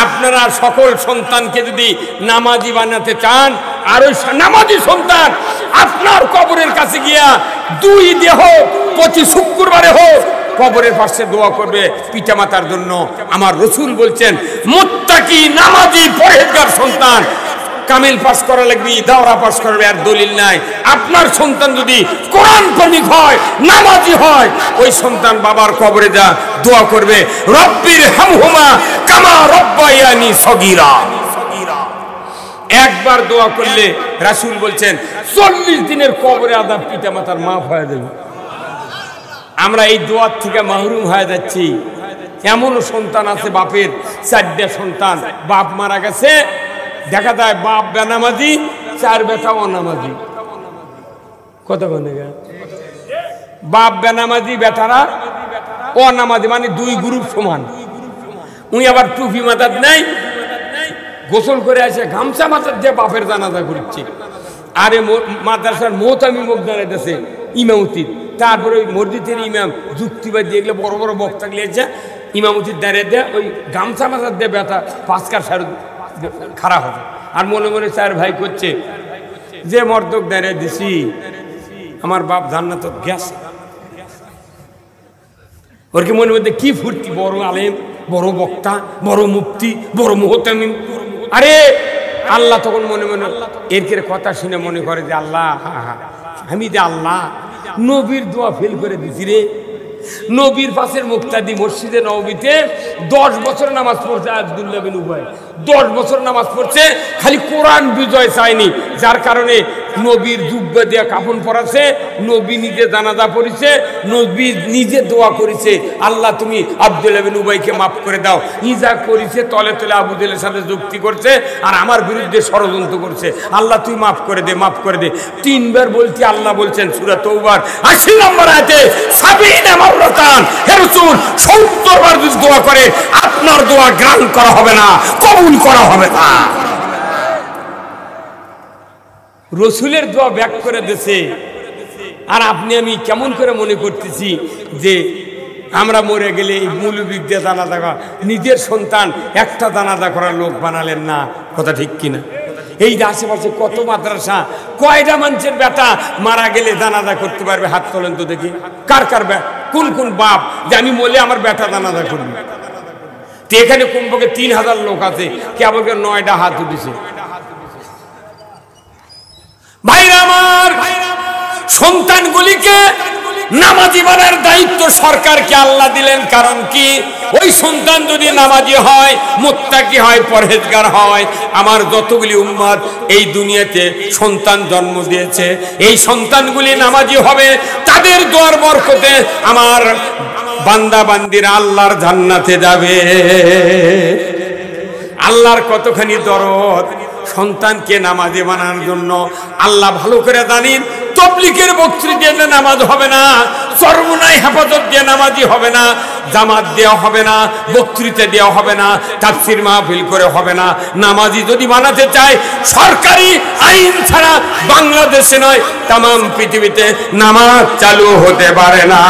S1: আপনারা সকল সন্তানকে যদি নামাজি বানাতে চান, আর ওই নামাজি সন্তান আপনার কবরের কাছে গিয়া 2 দেহ প্রতি শুক্রবারে হোক কবরের পাশে দোয়া করবে পিতামাতার জন্য। আমার রাসূল বলছেন, মুত্তাকি নামাজি পরহেজগার সন্তান কামিল পাস করা লাগবে, দাওরা পাস করবে, আর দলিল নাই। আপনার সন্তান যদি কোরআন প্রেমিক হয়, নামাজি হয়, ওই সন্তান বাবার কবরে যা দোয়া করবে, রব্বির হামহুমা কামা রব্বায়ানি সগীরা। একবার দোয়া করলে রাসূল বলছেন 40 দিনের কবরে আযাব পিতামাতার মাফ হয়ে যাবে। আমরা এই দোয়ার থেকে মাহরুম হয়ে যাচ্ছি। এমনও সন্তান আছে, বাপের 4টা সন্তান, বাপ মারা গেছে, দেখা যায় বাপ বেনামাজি, 4 বেটা অনামাজি। কত বলে বাপ বেনামাজি, বেটারা অনামাজি, মানে 2 গ্রুপ সমান। উনি আবার টুপি মাথার নাই, গোসল করে আসে গামছা মাথার দিয়ে বাপের জানাজা করছে। আরে মাদ্রাসার মোহতামি মুখ দাঁড়াইতেছে ইমামতির, তারপরে ওই মসজিদের ইমাম যুক্তিবাদ দিয়ে এগুলো বড় বড় বক্তা গিয়েছে, ইমামতির দাঁড়িয়ে দেয় ওই গামছা মাথার দিয়ে ব্যথা 5 কার সার খারাপ হবে। আর মনে মনে 4 ভাই করছে, যে মর্দক দাঁড়িয়ে দিছি আমার বাপ জান্নাতে গেছে। ওর কি মনের মধ্যে কি ফুর্তি, বড় আলেম, বড় বক্তা, বড় মুফতি, বড় মুহতামিম। আরে আল্লাহ তখন মনে মনে এর কথা শুনে মনে করে যে আল্লাহ, আমি যে আল্লাহ নবীর দোয়া ফেল করে দিছি রে। নবীর পাশের মুক্তাদি মসজিদে নববীতে 10 বছর নামাজ পড়ছে আব্দুল্লাহ বিন উবাই, 10 বছর নামাজ পড়ছে, খালি কোরআন বিজয় চায়নি। যার কারণে নবীর জুব্বা দিয়ে কাফন পরাছে, নবী নিজে জানাজা পড়েছে, নবী নিজে দোয়া করেছে, আল্লাহ তুমি আব্দুল্লাহ বিন উবাইকে মাফ করে দাও। ইজা করেছে তলে তলে আবু জেলের সাথে যুক্তি করছে, আর আমার বিরুদ্ধে ষড়যন্ত্র করছে, আল্লাহ তুই মাফ করে দে, মাফ করে দে। 3 বার বলছি, আল্লাহ বলছেন সূরা তওবার 80 নম্বর আয়াতে, 70 মাররাতান, হে রাসূল 70 বার যদি দোয়া করে আপনার দোয়া গ্রহণ করা হবে না, কবুল করা হবে না। রসুলের দোয়া ব্যাক করে দিয়েছে। আর আপনি আমি কেমন করে মনে করতেছি যে আমরা মরে গেলে এই মৌলবী দিয়ে জানাজা করা, নিজের সন্তান একটা জানাজা করার লোক বানালেন না, কথা ঠিক কিনা? এই আশেপাশে কত মাদ্রাসা, কয়টা মানুষের বেটা মারা গেলে জানাজা করতে পারবে? হাত তোলেন তো দেখি, কার কার কোন কোন বাপ যে আমি বলে আমার বেটা জানাজা করবি? তো এখানে কমপক্ষে 3000 লোক আছে, কেবল 9টা হাত উঠেছে। ভাইরা আমার, সন্তানগুলিকে নামাজি বানার দায়িত্ব সরকারকে আল্লাহ দিলেন। কারণ কি, ওই সন্তান যদি নামাজি হয়, মুত্তাকি হয়, পরহেজগার হয়, আমার যতগুলি উম্মত এই দুনিয়াতে সন্তান জন্ম দিয়েছে, এই সন্তানগুলি নামাজি হবে, তাদের দোয়ার বরকতে আমার বান্দা বান্দিরা আল্লাহর জান্নাতে যাবে। আল্লাহর কতখানি দরদ, সন্তানকে নামাজি বানানোর জন্য। আল্লাহ ভালো করে জানেন তবলিগের বক্তৃতা দিয়ে নামাজ হবে না, চরমোনাই হেফাজত দিয়ে নামাজি হবে না, জামাত দেওয়া হবে না, বক্তৃতা দেওয়া হবে না, তাফসির মাহফিল করে হবে না। নামাজি যদি বানাতে চায় সরকারি আইন ছাড়া বাংলাদেশে নয় তাম পৃথিবীতে নামাজ চালু হতে পারে না।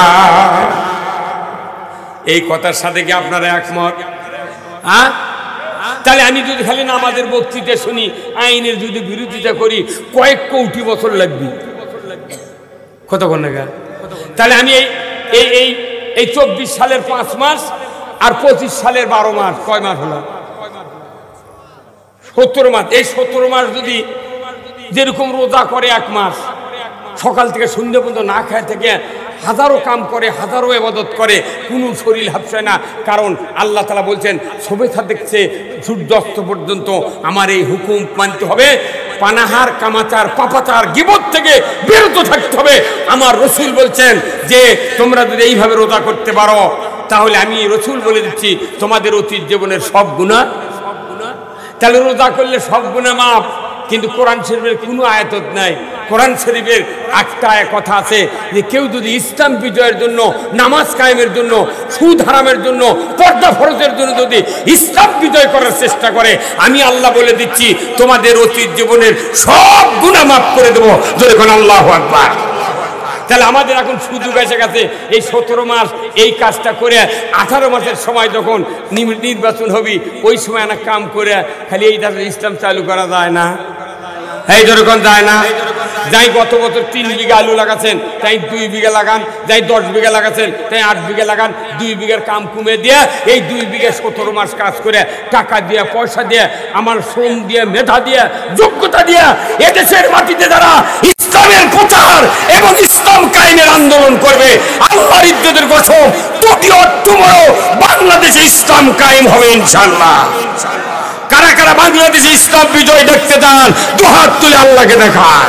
S1: এই কথার সাথে কি আপনারা একমত? হ্যাঁ, তাহলে আমি যদি খালি নামাজের বক্তৃতা শুনি, আইনের যদি বিরোধিতা করি, কয়েক কোটি বছর লাগবে। কতক্ষণ লাগা? তাহলে আমি এই 24 সালের 5 মাস আর 25 সালের 12 মাস, কয় মাস হলো? 17 মাস। এই 17 মাস যদি যেরকম রোজা করে 1 মাস, সকাল থেকে সন্ধ্যা পর্যন্ত না খায় থেকে হাজারো কাম করে, হাজারো ইবাদত করে, কোনো শরীর হাফসায় না। কারণ আল্লাহ তাআলা বলছেন সবেথা দেখছে সূর্যাস্ত পর্যন্ত আমার এই হুকুম মানতে হবে, পানাহার কামাচার পাপাচার গীবত থেকে বিরত থাকতে হবে। আমার রসুল বলছেন যে তোমরা যদি এইভাবে রোজা করতে পারো তাহলে আমি রসুল বলে দিচ্ছি তোমাদের অতীত জীবনের সব গুনাহ। তাহলে রোজা করলে সব গুনাহ মাফ। কিন্তু কোরআন শরীফের কোনো আয়াত নাই। কোরআন শরীফের একটা কথা আছে যে কেউ যদি ইসলাম বিজয়ের জন্য, নামাজ কায়েমের জন্য, সুদ হারামের জন্য, পর্দা ফরজের জন্য যদি ইসলাম বিজয় করার চেষ্টা করে, আমি আল্লাহ বলে দিচ্ছি তোমাদের অতীত জীবনের সব গুনাহ মাফ করে দেবো। যখন আল্লাহু আকবার। তাহলে আমাদের এখন সুযোগ এসে গেছে এই 17 মাস এই কাজটা করে 18 মাসের সময় যখন নির্বাচন হবি ওই সময় না কাম করে খালি এই ইসলাম চালু করা যায় না? এই যেরকম যায় না? যাই গত বছর 3 বিঘা আলু লাগাচ্ছেন তাই 2 বিঘা লাগান, যাই 10 বিঘা লাগাচ্ছেন তাই 8 বিঘা লাগান। 2 বিঘার কাম কমে দিয়ে এই 2 বিঘা 17 মাস কাজ করে টাকা দিয়ে, পয়সা দিয়ে, আমার শ্রম দিয়ে, মেধা দিয়ে, যোগ্যতা দিয়ে এদেশের মাটিতে যারা ইসলামের প্রচার এবং ইসলাম কায়েমের আন্দোলন করবে, আল্লাহর ইজ্জতের কসম টুটি টুমরো বাংলাদেশে ইসলাম কায়েম হবে ইনশাআল্লাহ। কারা কারা বাংলাদেশে ইসলাম বিজয় দেখতে চান দুহাত তুলে আল্লাহকে দেখান।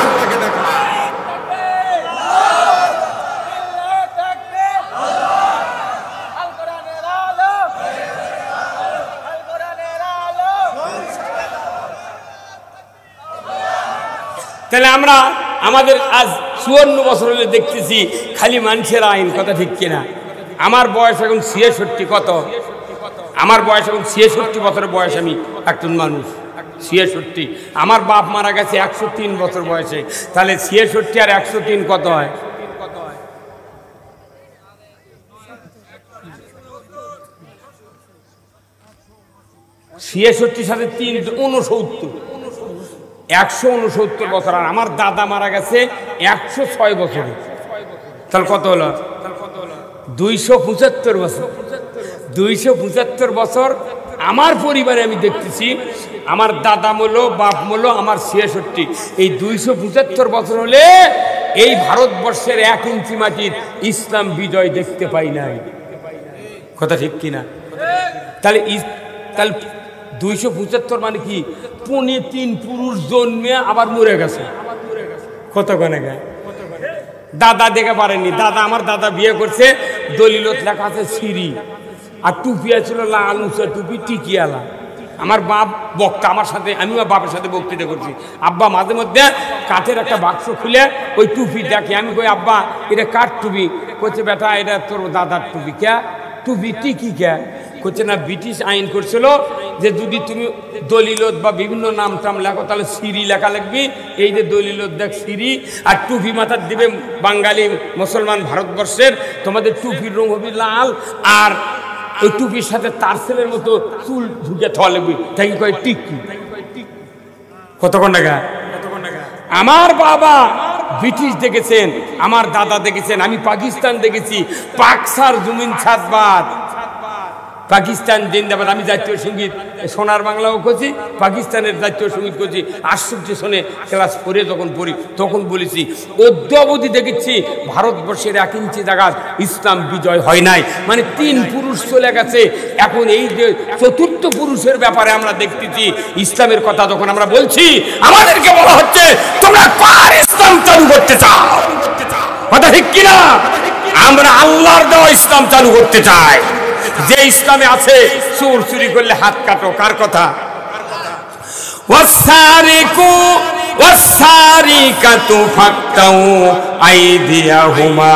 S1: তাহলে আমরা আমাদের আজ 54 বছর হলে দেখতেছি খালি মানুষের আইন, কথা ঠিক কিনা? আমার বয়স এখন 66। কত? আমার বয়স এখন 66 বছরের বয়স। আমি একজন মানুষ 66। আমার বাপ মারা গেছে 103 বছর বয়সে। তাহলে 66 আর 103 কত হয়? 66 সাথে 3 69, 169 বছর। আর আমার দাদা মারা গেছে 106 বছরে। তাহলে কত হলো? 275 বছর। 275 বছর আমার পরিবারে আমি দেখতেছি আমার দাদা মূল্য, বাপ মূল্য, আমার 66। এই 275 বছর হলে এই ভারতবর্ষের 1 ইঞ্চি মাটির ইসলাম বিজয় দেখতে পাই নাই। কথা ঠিক কিনা? তাহলে 275 মানে কি? 3 পুরুষ জন্মে আবার মরে গেছে। কত গনে গায়? দাদা দেখে পারেনি। দাদা, আমার দাদা বিয়ে করছে, দলিলত লেখা আছে সিঁড়ি, আর টুপি ছিল লাল উঁচা টুপি টিকিয়ালা। আমার বাপ বক্তা, আমার সাথে, আমিও বাপের সাথে বক্তৃতা করছি। আব্বা মাঝে মধ্যে কাঠের একটা বাক্স খুলে ওই টুপি দেখে। আমি কই আব্বা এটা কাঠ টুপি? করছে বেটা এটা তোর দাদার টুপি। কে টুপি টিকি কে? করছে না, ব্রিটিশ আইন করছিল যে যদি তুমি দলিলত বা বিভিন্ন নাম টাম লেখো তাহলে সিঁড়ি লেখা লাগবে। এই যে দলিলত দেখ সিঁড়ি, আর টুপি মাথার দিবে বাঙালি মুসলমান ভারতবর্ষের, তোমাদের টুপির রং হবে লাল, আর ওই টুপির সাথে তার ছেলের মতো চুল ঢুকে থা লাগবে, তাই কয় টিকি। কতক্ষণ টাকা? আমার বাবা ব্রিটিশ দেখেছেন, আমার দাদা দেখেছেন, আমি পাকিস্তান দেখেছি। পাকসার জমিন ছাদবাদ, পাকিস্তান জিন্দাবাদ। আমি জাতীয় সঙ্গীত সোনার বাংলাও করছি, পাকিস্তানের জাতীয় সঙ্গীত করছি। আশ্চর্য শোনে ক্লাস 4 যখন পড়ি তখন বলেছি অদ্যাবধি দেখেছি ভারতবর্ষের 1 ইঞ্চি জায়গা ইসলাম বিজয় হয় নাই। মানে 3 পুরুষ চলে গেছে। এখন এই যে 4র্থ পুরুষের ব্যাপারে আমরা দেখতেছি ইসলামের কথা যখন আমরা বলছি, আমাদেরকে বলা হচ্ছে তোমরা কার ইসলাম চালু করতে চাও? কথা ঠিক কিনা? আমরা আল্লাহর দেওয়া ইসলাম চালু করতে চাই, যে ইসলামে আছে চোর চুরি করলে হাত কাটো। কার কথা? ওয়াসারিকু ওয়াসারিকাতু ফাক্তাউ আইদিয়াহুমা,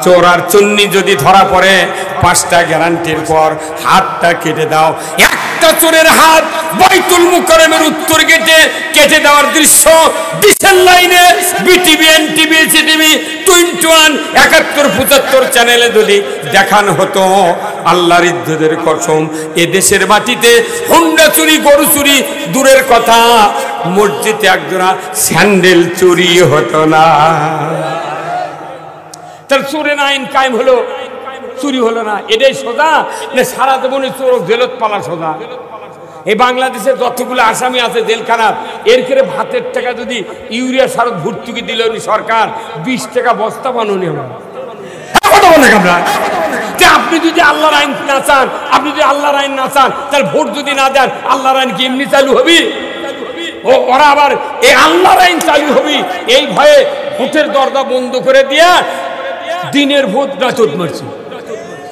S1: চোর আর চুন্নি যদি ধরা পড়ে 5টা গ্যারান্টির পর হাতটা কেটে দাও। একটা চোরের হাত বাইতুল মুকাররমের উত্তর গেটে কেটে দেওয়ার দৃশ্য ডিসেল লাইনে বিটিভি, এনটিভি, সিটিভি 21, 71, 75 চ্যানেলে যদি দেখানো হতো, আল্লাহর ইজ্জতের কসম এ দেশের মাটিতে হুন্ডা চুরি, গরু চুরি দূরের কথা, মসজিদে একজোড়া স্যান্ডেল চুরি হতো না। তার চোরের আইন কায়েম হলো, চুরি হলো না, এটাই সোজা না সারা জীবনে চোর জেলত পালা সোজা? এই বাংলাদেশে যতগুলো আসামি আছে জেলখানার, এর করে ভাতের টাকা যদি ইউরিয়া সার ভর্তুকি দিল সরকার, 20 টাকা বস্তা বানানি আমরা। আপনি যদি আল্লাহর আইন না চান, আপনি যদি আল্লাহর আইন না চান, তাহলে ভোট যদি না দেন, আল্লাহর আইন কি এমনি চালু হবি? ওরা আবার এই আল্লাহর আইন চালু হবি এই ভয়ে ভোটের দরজা বন্ধ করে দিয়া দিনের ভোট রাত মারছে।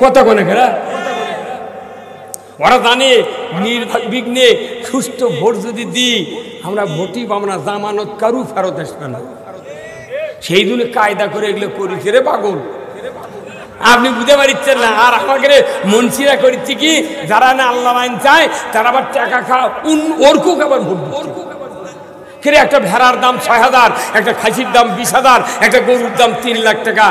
S1: কথা কোনে খেরা ওরা জানে নির্বিঘ্নে সুস্থ ভোট যদি দিই আমরা ভোটই পাবো না, জামানত কারু ফেরত আসবে না। সেই জন্য কায়দা করে এগুলো করি রে পাগল, আপনি বুঝতে পারছেন না। আর আমাকে মনসিরা করেছি কি, যারা না আল্লাহ আইন চায় তারা আবার টাকা খাওয়া ওরকুক আবার ভোট দিচ্ছে। একটা ভেড়ার দাম 6,000, একটা খাসির দাম 20,000, একটা গরুর দাম 3 লাখ টাকা।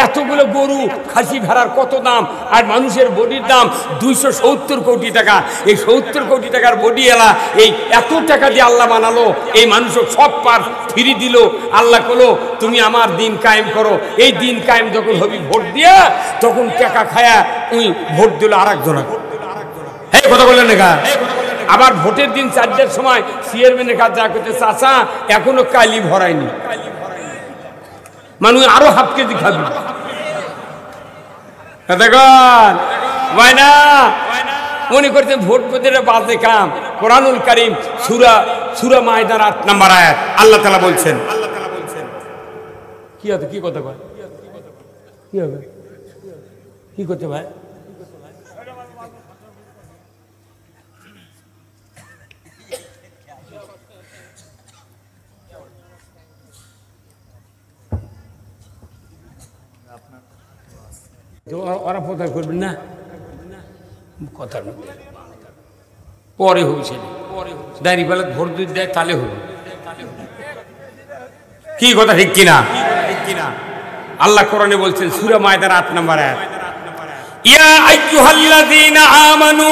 S1: এতগুলো গরু, খাসি, ভেড়ার কত দাম, আর মানুষের বডির দাম 270 কোটি টাকা। এই 70 কোটি টাকার বডি এলা এই এত টাকা দিয়ে আল্লাহ বানালো, এই মানুষও সব পার ফিরি দিল। আল্লাহ কলো তুমি আমার দিন কায়েম করো। এই দিন কায়েম যখন হবি ভোট দিয়া, তখন টাকা খায়া উই ভোট দিল আর একজনা। হ্যাঁ কথা বললেন না? আবার ভোটের দিন 4টার সময় চেয়ারম্যানের কাছে যা করতে, চাচা এখনো কালি ভরায়নি, মানুষ আরো হাফ কেজি খাবি। মনে করছেন ভোট পেতে বাজে কাম। কোরআনুল কারীম সূরা মায়দার 8 নম্বর আয়াত আল্লাহ তাআলা বলছেন, কি হবে, কি কথা কয়, কি হবে, কি করতে ভাই? ওরা প্রচার করবেন না কথার মধ্যে, পরে হয়েছে দাঁড়িয়ে বেলা ভোট যদি দেয় তাহলে হবে। কি কথা ঠিক কিনা? আল্লাহ কোরআনে বলছেন সূরা মায়দার 8 নম্বর আয়াত, ইয়া আইয়ুহাল্লাযীনা আমানু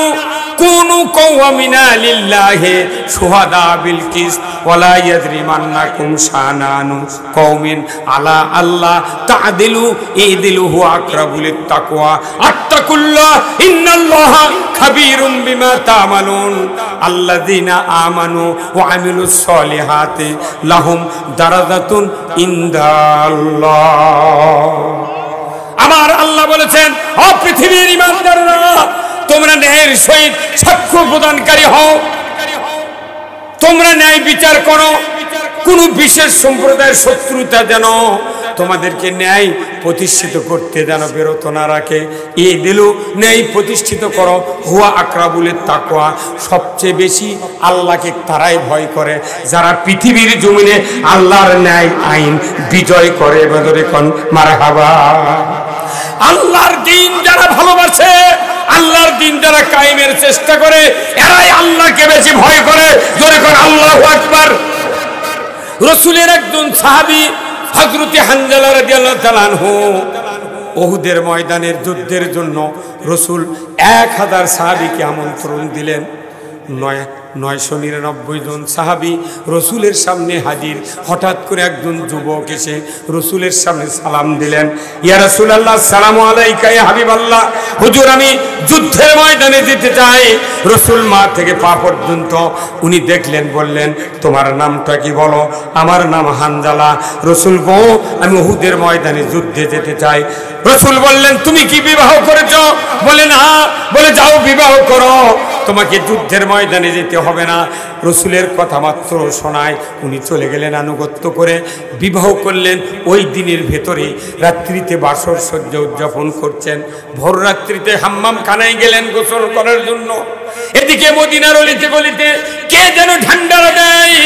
S1: কুনু কাওয়ামিনা লিল্লাহি শুহাদা বিল কিসত ওয়ালা ইয়াজরিমান্নাকুম শানানু কওমিন আলা আল্লাহ তা'দিলু ইদিলু হুয়া আকরাবু লিত-তাকওয়া আত্তাকুল্লাহ ইন্নাল্লাহা খাবীরুম বিমা তা'মালুন আল্লাযীনা আমানু ওয়া আমিলুস সলিহাতি লাহুম দারাজাতুন ইনদাল্লাহ। আমার আল্লাহ বলেছেন, ও পৃথিবীর ঈমানদাররা, তোমরা ন্যায়ের সহিত সাক্ষ্য প্রদানকারী হও, তোমরা ন্যায় বিচার করো। কোন বিশেষ সম্প্রদায়ের শত্রুতা যেন তোমাদেরকে ন্যায় প্রতিষ্ঠিত করতে যেন বিরত না রাখে। এই দিলু ন্যায় প্রতিষ্ঠিত করো, হুয়া আকরাবুলের তাকওয়া, সবচেয়ে বেশি আল্লাহকে তারাই ভয় করে যারা পৃথিবীর জমিনে আল্লাহর ন্যায় আইন বিজয় করে। বদরে কোন মারহাবা। আল্লাহর দিন যারা ভালোবাসে, আল্লাহর দিন যারা কায়েমের চেষ্টা করে, এরাই আল্লাহকে বেশি ভয় করে। জোরে করে আল্লাহু আকবার। রাসূলের একজন সাহাবী হযরত হানজালা রাদিয়াল্লাহু তাআলা আনহু, উহুদের ময়দানের যুদ্ধের জন্য রাসূল 1000 সাহাবীকে আমন্ত্রণ দিলেন। 999 জন সাহাবী রসুলের সামনে হাজির। হঠাৎ করে একজন যুবক এসে রসুলের সামনে সালাম দিলেন, ইয়া রাসূলুল্লাহ আসসালামু আলাইকা ইয়া হাবিবাল্লাহ, হুজুর আমি যুদ্ধের ময়দানে যেতে চাই। রসুল মা থেকে পা পর্যন্ত উনি দেখলেন, বললেন তোমার নামটা কি বলো? আমার নাম হানজালা। রসুল গো আমি উহুদের ময়দানে যুদ্ধে যেতে চাই। রসুল বললেন তুমি কি বিবাহ করেছ? বলে না। বলে যাও বিবাহ করো। তোমাকে যুদ্ধের ময়দানে যেতে হবে না। রসুলের কথা মাত্র শোনায় উনি চলে গেলেন আনুগত্য করে, বিবাহ করলেন। ওই দিনের ভেতরে রাত্রিতে বাসর সজ্জা উদযাপন করছেন। ভোর রাত্রিতে হাম্মাম খানায় গেলেন গোসল করার জন্য। এদিকে মদিনার অলিতে গলিতে কে যেন ঝান্ডারা দেয়,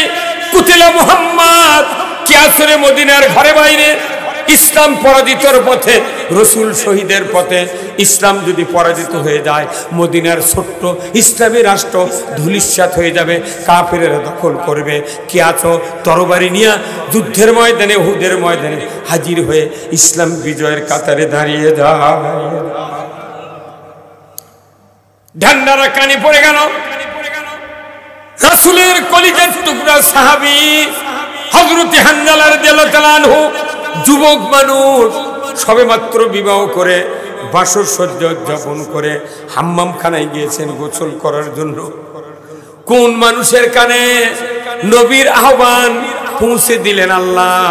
S1: কুতিলা মুহাম্মদ। কে আসরে মদিনার ঘরে বাইরে ইসলাম পরাজিতর পথে, রসুল শহীদের পথে। ইসলাম যদি পরাজিত হয়ে যায়, মদিনার ছোট্ট ইসলামী রাষ্ট্র ধূলিসাৎ হয়ে যাবে, কাফেরেরা দখল করবে। কে আছো তরবারি নিয়ে যুদ্ধের ময়দানে, উহুদের ময়দানে হাজির হয়ে ইসলাম বিজয়ের কাতারে দাঁড়িয়ে যায়। ঝান্ডারা কানে পড়ে গেল। রাসূলের কলিজার টুকরা সাহাবী হযরত হানজালা রাদিয়াল্লাহু তাআলা আনহু, যুবক মানুষ, সবেমাত্র বিবাহ করে বাসর সজ্জা উদযাপন করে হাম্মাম খানায় গিয়েছেন গোসল করার জন্য। কোন মানুষের কানে নবীর আহ্বান পৌঁছে দিলেন আল্লাহ।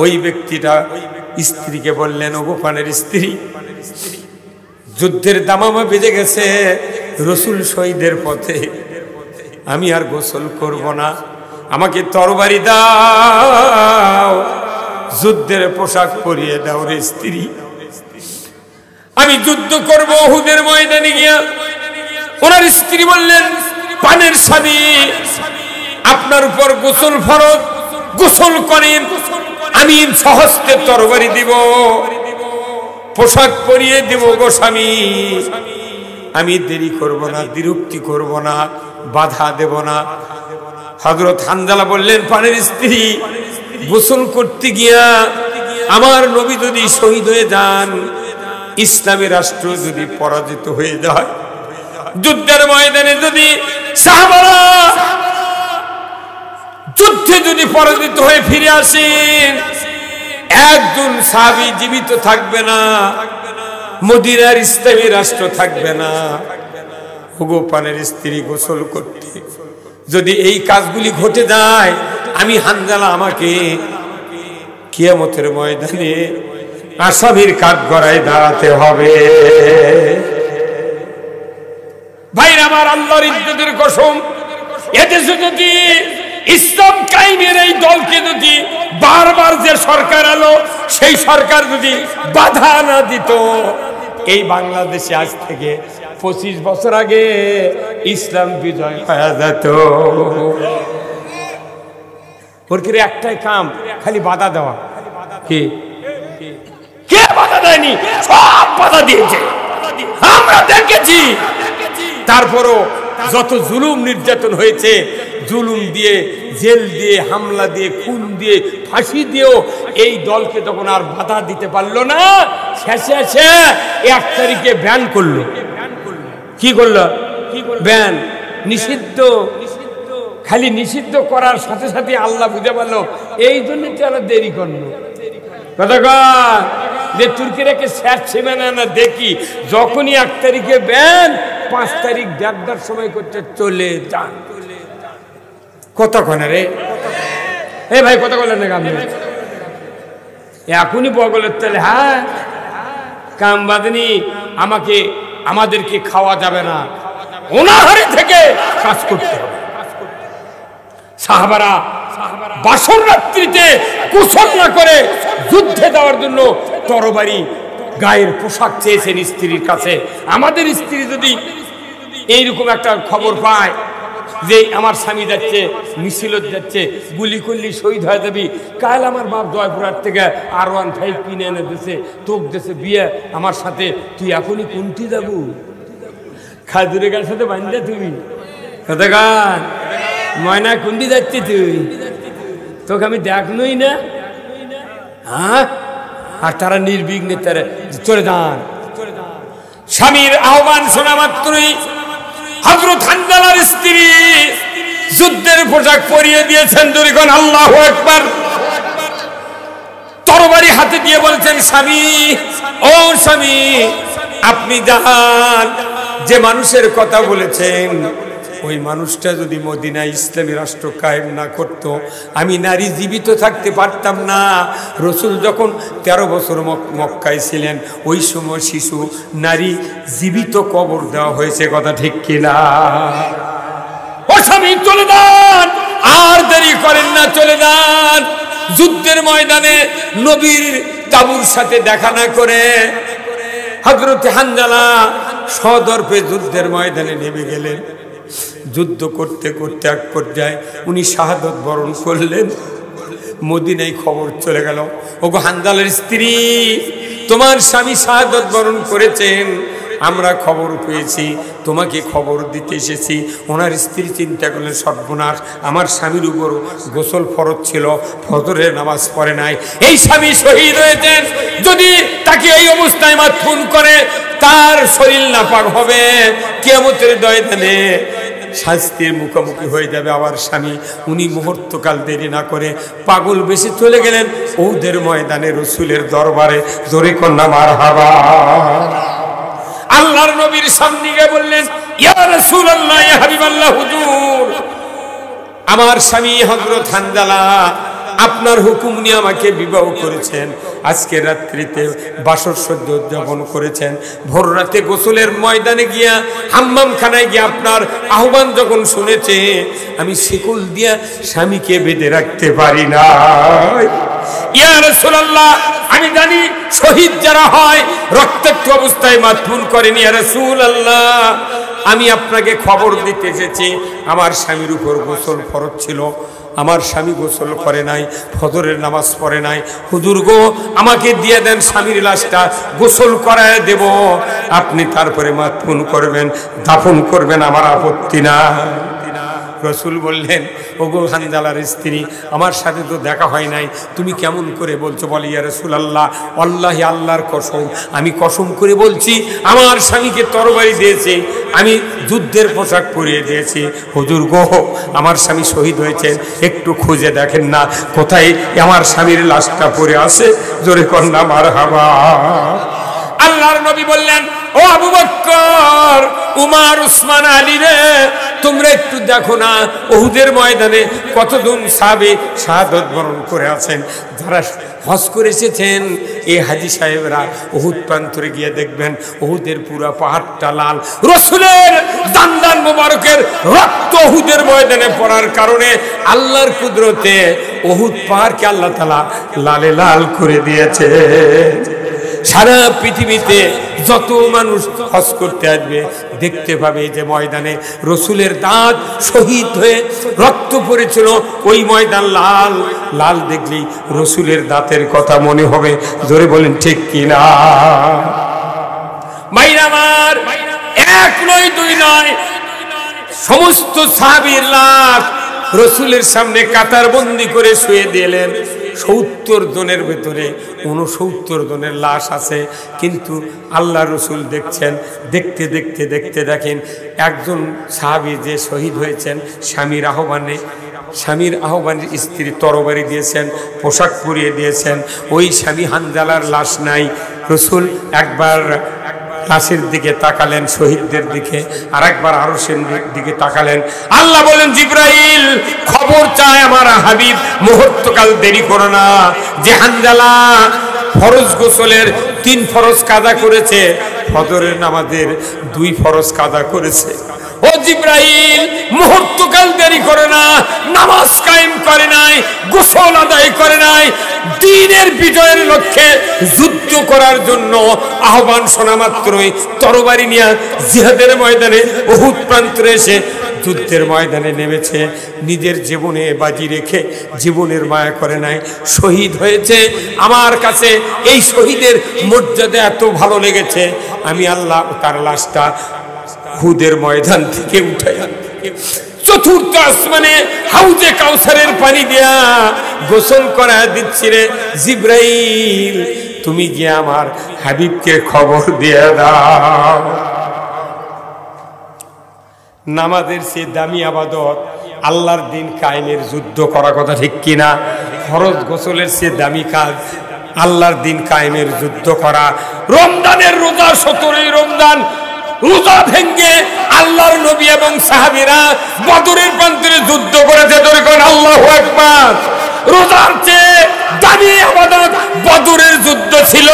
S1: ওই ব্যক্তিটা স্ত্রীকে বললেন, ওগো পানের স্ত্রী, যুদ্ধের দামামা বেজে গেছে, রসুল শহীদের পথে, আমি আর গোসল করব না, আমাকে তরবারি দাও, যুদ্ধের পোশাক পরিয়ে দাও রে স্ত্রী, আমি যুদ্ধ করব উহুদের ময়দানে গিয়া। ওনার স্ত্রী বললেন, পানের স্বামী, আপনার উপর গোসল ফরজ, গোসল করেন, আমি সহস্তে তরবারি দিব, পোশাক পরিয়ে দিব গো স্বামী, আমি দেরি করব না, বিরক্তি করব না, বাধা দেব না। হযরত হানজালা বললেন, পানের স্ত্রী, গোসল করতে গিয়া আমার নবী যদি শহীদ হয়ে যান, ইসলামী রাষ্ট্র যদি পরাজিত হয়ে যায়, যুদ্ধের ময়দানে যদি সাহাবারা যুদ্ধে যদি পরাজিত হয়ে ফিরে আসেন, একজন সাহাবী জীবিত থাকবে না, মদিনার ইসলামী রাষ্ট্র থাকবে না। ওগো পানের স্ত্রী, গোসল করতে যদি এই কাজগুলি ঘটে যায়, আমি হানজালা, আমাকে কিয়ামতের ময়দানে আসামির কাঠগড়ায় দাঁড়াতে হবে। ভাইরা আমার, আল্লাহর ইজ্জতের কসম, এদেশে যদি ইসলাম কায়েমের এই দলকে যদি বারবার যে সরকার আলো, সেই সরকার যদি বাধা না দিত, এই বাংলাদেশে আজ থেকে 25 বছর আগে ইসলাম বিজয় হয়ে যেত। ওর কি একটাই কাম, খালি বাধা দেওয়া। কি কে বাধা দেয়নি? সব বাধা দিয়েছে, আমরা দেখেছি। তারপরও যত জুলুম নির্যাতন হয়েছে, জুলুম দিয়ে, জেল দিয়ে, হামলা দিয়ে, খুন দিয়ে, ফাঁসি দিয়েও এই দলকে তখন আর বাধা দিতে পারলো না। শেষে এসে 1 তারিখে ব্যান করলো। কি করলো? ব্যান, নিষিদ্ধ। খালি নিষিদ্ধ করার সাথে সাথে আল্লাহ বুঝে পারলো, এই জন্য তারা দেরি করলো। কতক্ষণ যে তুর্কিরাকে শেষ সীমানা না দেখি, যখনই 1 তারিখে ব্যান, 5 তারিখ দেড়টার সময় করতে চলে যান। কতক্ষণ রে? এ ভাই, কত করলেন না? আপনি এখনই বগলের তেলে, হ্যাঁ কাম বাদনি, আমাদেরকে খাওয়া যাবে না, অনাহারে থেকে কাজ করতে হবে। সাহাবারা বাসর রাত্রিতে গোসল না করে যুদ্ধে যাওয়ার জন্য তরবারি, গায়ের পোশাক চেয়েছেন স্ত্রীর কাছে। আমাদের স্ত্রী যদি এইরকম একটা খবর পায় যে আমার স্বামী যাচ্ছে, মিছিলত যাচ্ছে, গুলি করলি শহীদ হয়ে যাবি, কাল আমার বাপ জয়পুরহাট থেকে R15 কিনে এনে দিছে, তোক দেশে বিয়ে আমার সাথে, তুই এখনই কোনটি যাবো? খাজুরে গার সাথে বান্ধে তুমি কতক্ষণ? ময়না কুন্ডি যাচ্ছি তুই, তোকে আমি দেখনই না। হ্যাঁ, আর তারা নির্বিঘ্নে তারা চলে যান। স্বামীর আহ্বান শোনা মাত্রই হযরত হানজালার স্ত্রী যুদ্ধের পোশাক পরিয়ে দিয়েছেন। দুইজন আল্লাহু আকবার। তরবারি হাতে দিয়ে বলছেন, স্বামী, ও স্বামী, আপনি যান, যে মানুষের কথা বলেছেন ওই মানুষটা যদি মদিনায় ইসলামী রাষ্ট্র কায়েম না করত, আমি নারী জীবিত থাকতে পারতাম না। রসুল যখন 13 বছর মক্কায় ছিলেন, ওই সময় শিশু নারী জীবিত কবর দেওয়া হয়েছে, কথা ঠিক কিনা? ও স্বামী চলে যান, আর দেরি করেন না, চলে যান। যুদ্ধের ময়দানে নবীর তাবুর সাথে দেখা না করে হযরত হানজালা সদর্পে যুদ্ধের ময়দানে নেমে গেলেন। যুদ্ধ করতে করতে এক পর্যায়ে উনি শাহাদত বরণ করলেন। মদিনায় খবর চলে গেল, ওগো হানজালার স্ত্রী, তোমার স্বামী শাহাদত বরণ করেছেন, আমরা খবর পেয়েছি, তোমাকে খবর দিতে এসেছি। ওনার স্ত্রী চিন্তা করলেন, সর্বনাশ, আমার স্বামীর উপর গোসল ফরজ ছিল, ফজরের নামাজ পড়ে নাই, এই স্বামী শহীদ হয়েছেন, যদি তাকে এই অবস্থায় মাথুন করে তার শরীর নাপাক হবে, কিয়ামতের ময়দানে শাস্তির মুখোমুখি হয়ে যাবে আমার স্বামী। উনি মুহূর্তকাল দেরি না করে পাগল বেশি চলে গেলেন উহুদের ময়দানে রসুলের দরবারে। জোরে কন্যা মারহাবা। আল্লাহর নবীর সামনে গিয়ে বললেন, ইয়া রাসূলুল্লাহ, ইয়া হাবিবাল্লাহ, হুজুর, আমার স্বামী হযরত হানজালা আপনার হুকুম নিয়ে আমাকে বিবাহ করেছেন, আজকে রাত্রিতে বাসর সদ্য উদযাপন করেছেন, ভোর রাতে গোসলের ময়দানে গিয়া হাম্মামখানায় গিয়ে আপনার আহ্বান যখন শুনেছে, আমি শিকল দিয়া স্বামীকে বেঁধে রাখতে পারি না। ইয়া রাসূলুল্লাহ, আমি জানি শহীদ যারা হয় রক্তাক্ত অবস্থায় মাথুন করেন। ইয়া রাসূলুল্লাহ, আমি আপনাকে খবর দিতে এসেছি, আমার স্বামীর উপর গোসল ফরজ ছিল, আমার স্বামী গোসল করে নাই, ফজরের নামাজ পড়ে নাই। হুজুর গো, আমাকে দিয়ে দেন, স্বামীর লাশটা গোসল করায় দেব, আপনি তারপরে মাথুন করবেন, দাফন করবেন, আমার আপত্তি না। রসুল বললেন, ওগো হানজালার স্ত্রী, আমার সাথে তো দেখা হয় নাই, তুমি কেমন করে বলছো? বলে, ইয়া রাসূলুল্লাহ, আল্লাহি, আল্লাহর কসম, আমি কসম করে বলছি, আমার স্বামীকে তরবারি দিয়েছে, আমি যুদ্ধের পোশাক পরিয়ে দিয়েছি। হুজুর গো, আমার স্বামী শহীদ হয়েছেন, একটু খুঁজে দেখেন না কোথায় আমার স্বামীর লাশটা পড়ে আছে। জোরে কন্যা মারহাবা। আল্লাহর নবী বললেন, ও আবু বকর, উমর, উসমান, আলী রে, তোমরা একটু দেখো না উহুদের ময়দানে কতজন সাহাবী শাহাদত বরণ করে আছেন। যারা হজ করে এসেছেন এই হাজী সাহেবরা উহুদ প্রান্তরে গিয়ে দেখবেন উহুদের পুরা পাহাড়টা লাল, রসুলের দান্দান মোবারকের রক্ত উহুদের ময়দানে পড়ার কারণে আল্লাহর কুদরতে উহুদ পাহাড়কে আল্লাহ তাআলা লালে লাল করে দিয়েছে। সারা পৃথিবীতে যত মানুষ হজ করতে আসবে দেখতে পাবে যে ময়দানে রসুলের দাঁত শহীদ হয়ে রক্ত পড়েছিল, ওই ময়দান লাল লাল দেখলেই রসুলের দাঁতের কথা মনে হবে। জোরে বলেন ঠিক কিনা? ভাইরা আমার, এক নয় দুই নয়, সমস্ত সাহাবীর লাশ রসুলের সামনে কাতার বন্দি করে শুয়ে দিলেন। 70 জনের ভেতরে 69 জনের লাশ আছে, কিন্তু আল্লাহ রসুল দেখছেন। দেখতে দেখতে দেখতে দেখেন একজন সাহাবী যে শহীদ হয়েছেন স্বামীর আহ্বানে স্ত্রী তরবারি দিয়েছেন, পোশাক পরিয়ে দিয়েছেন, ওই স্বামী হানজালার লাশ নাই। রসুল একবার লাশের দিকে তাকালেন, শহীদদের দিকে, আর একবার আরশের দিকে তাকালেন। আল্লাহ বলেন, জিবরাইল, খবর চায় আমার হাবিব, মুহূর্তকাল দেরি করো না, যে হানজালা ফরজ গোসলের 3 ফরজ কাজা করেছে, ফজরের নামাজের 2 ফরজ কাজা করেছে। ও জিবরাইল, মুহূর্তকাল দেরি করে না, নামাজ কায়েম করে নাই, গোসল আদায় করে নাই, দ্বীনের বিজয়ের লক্ষ্যে যুদ্ধ করার জন্য আহ্বান শোনা মাত্রই তরবারি নিয়ে জিহাদের ময়দানে উহুদ প্রান্তরে এসে যুদ্ধের ময়দানে নেমেছে। নিজের জীবনে বাজি রেখে জীবনের মায়া করে নাই, শহীদ হয়েছে। আমার কাছে এই শহীদের মর্যাদা এত ভালো লেগেছে, আমি আল্লাহ তার লাশটা উহুদের ময়দান থেকে উঠাই চতুর্থ আসমানে হাউজে কাউসারের পানি দিয়া গোসল করা দিচ্ছি রে জিবরাইল, তুমি গিয়ে আমার হাবিবকে খবর দিয়ে দাও। নামাজের চেয়ে দামি আবাদত আল্লাহর দিন কায়েমের যুদ্ধ করা, কথা ঠিক কিনা? ফরজ গোসলের চেয়ে দামি কাজ আল্লাহর দিন কায়েমের যুদ্ধ করা। রমজানের রোজা, 17ই রমজান রোজা ভেঙ্গে আল্লাহর নবী এবং সাহাবীরা বদরের প্রান্তরে যুদ্ধ করেছে। ধরে কোন আল্লাহু আকবার। রোজার চেয়ে দামি ইবাদত বদরের যুদ্ধ ছিল।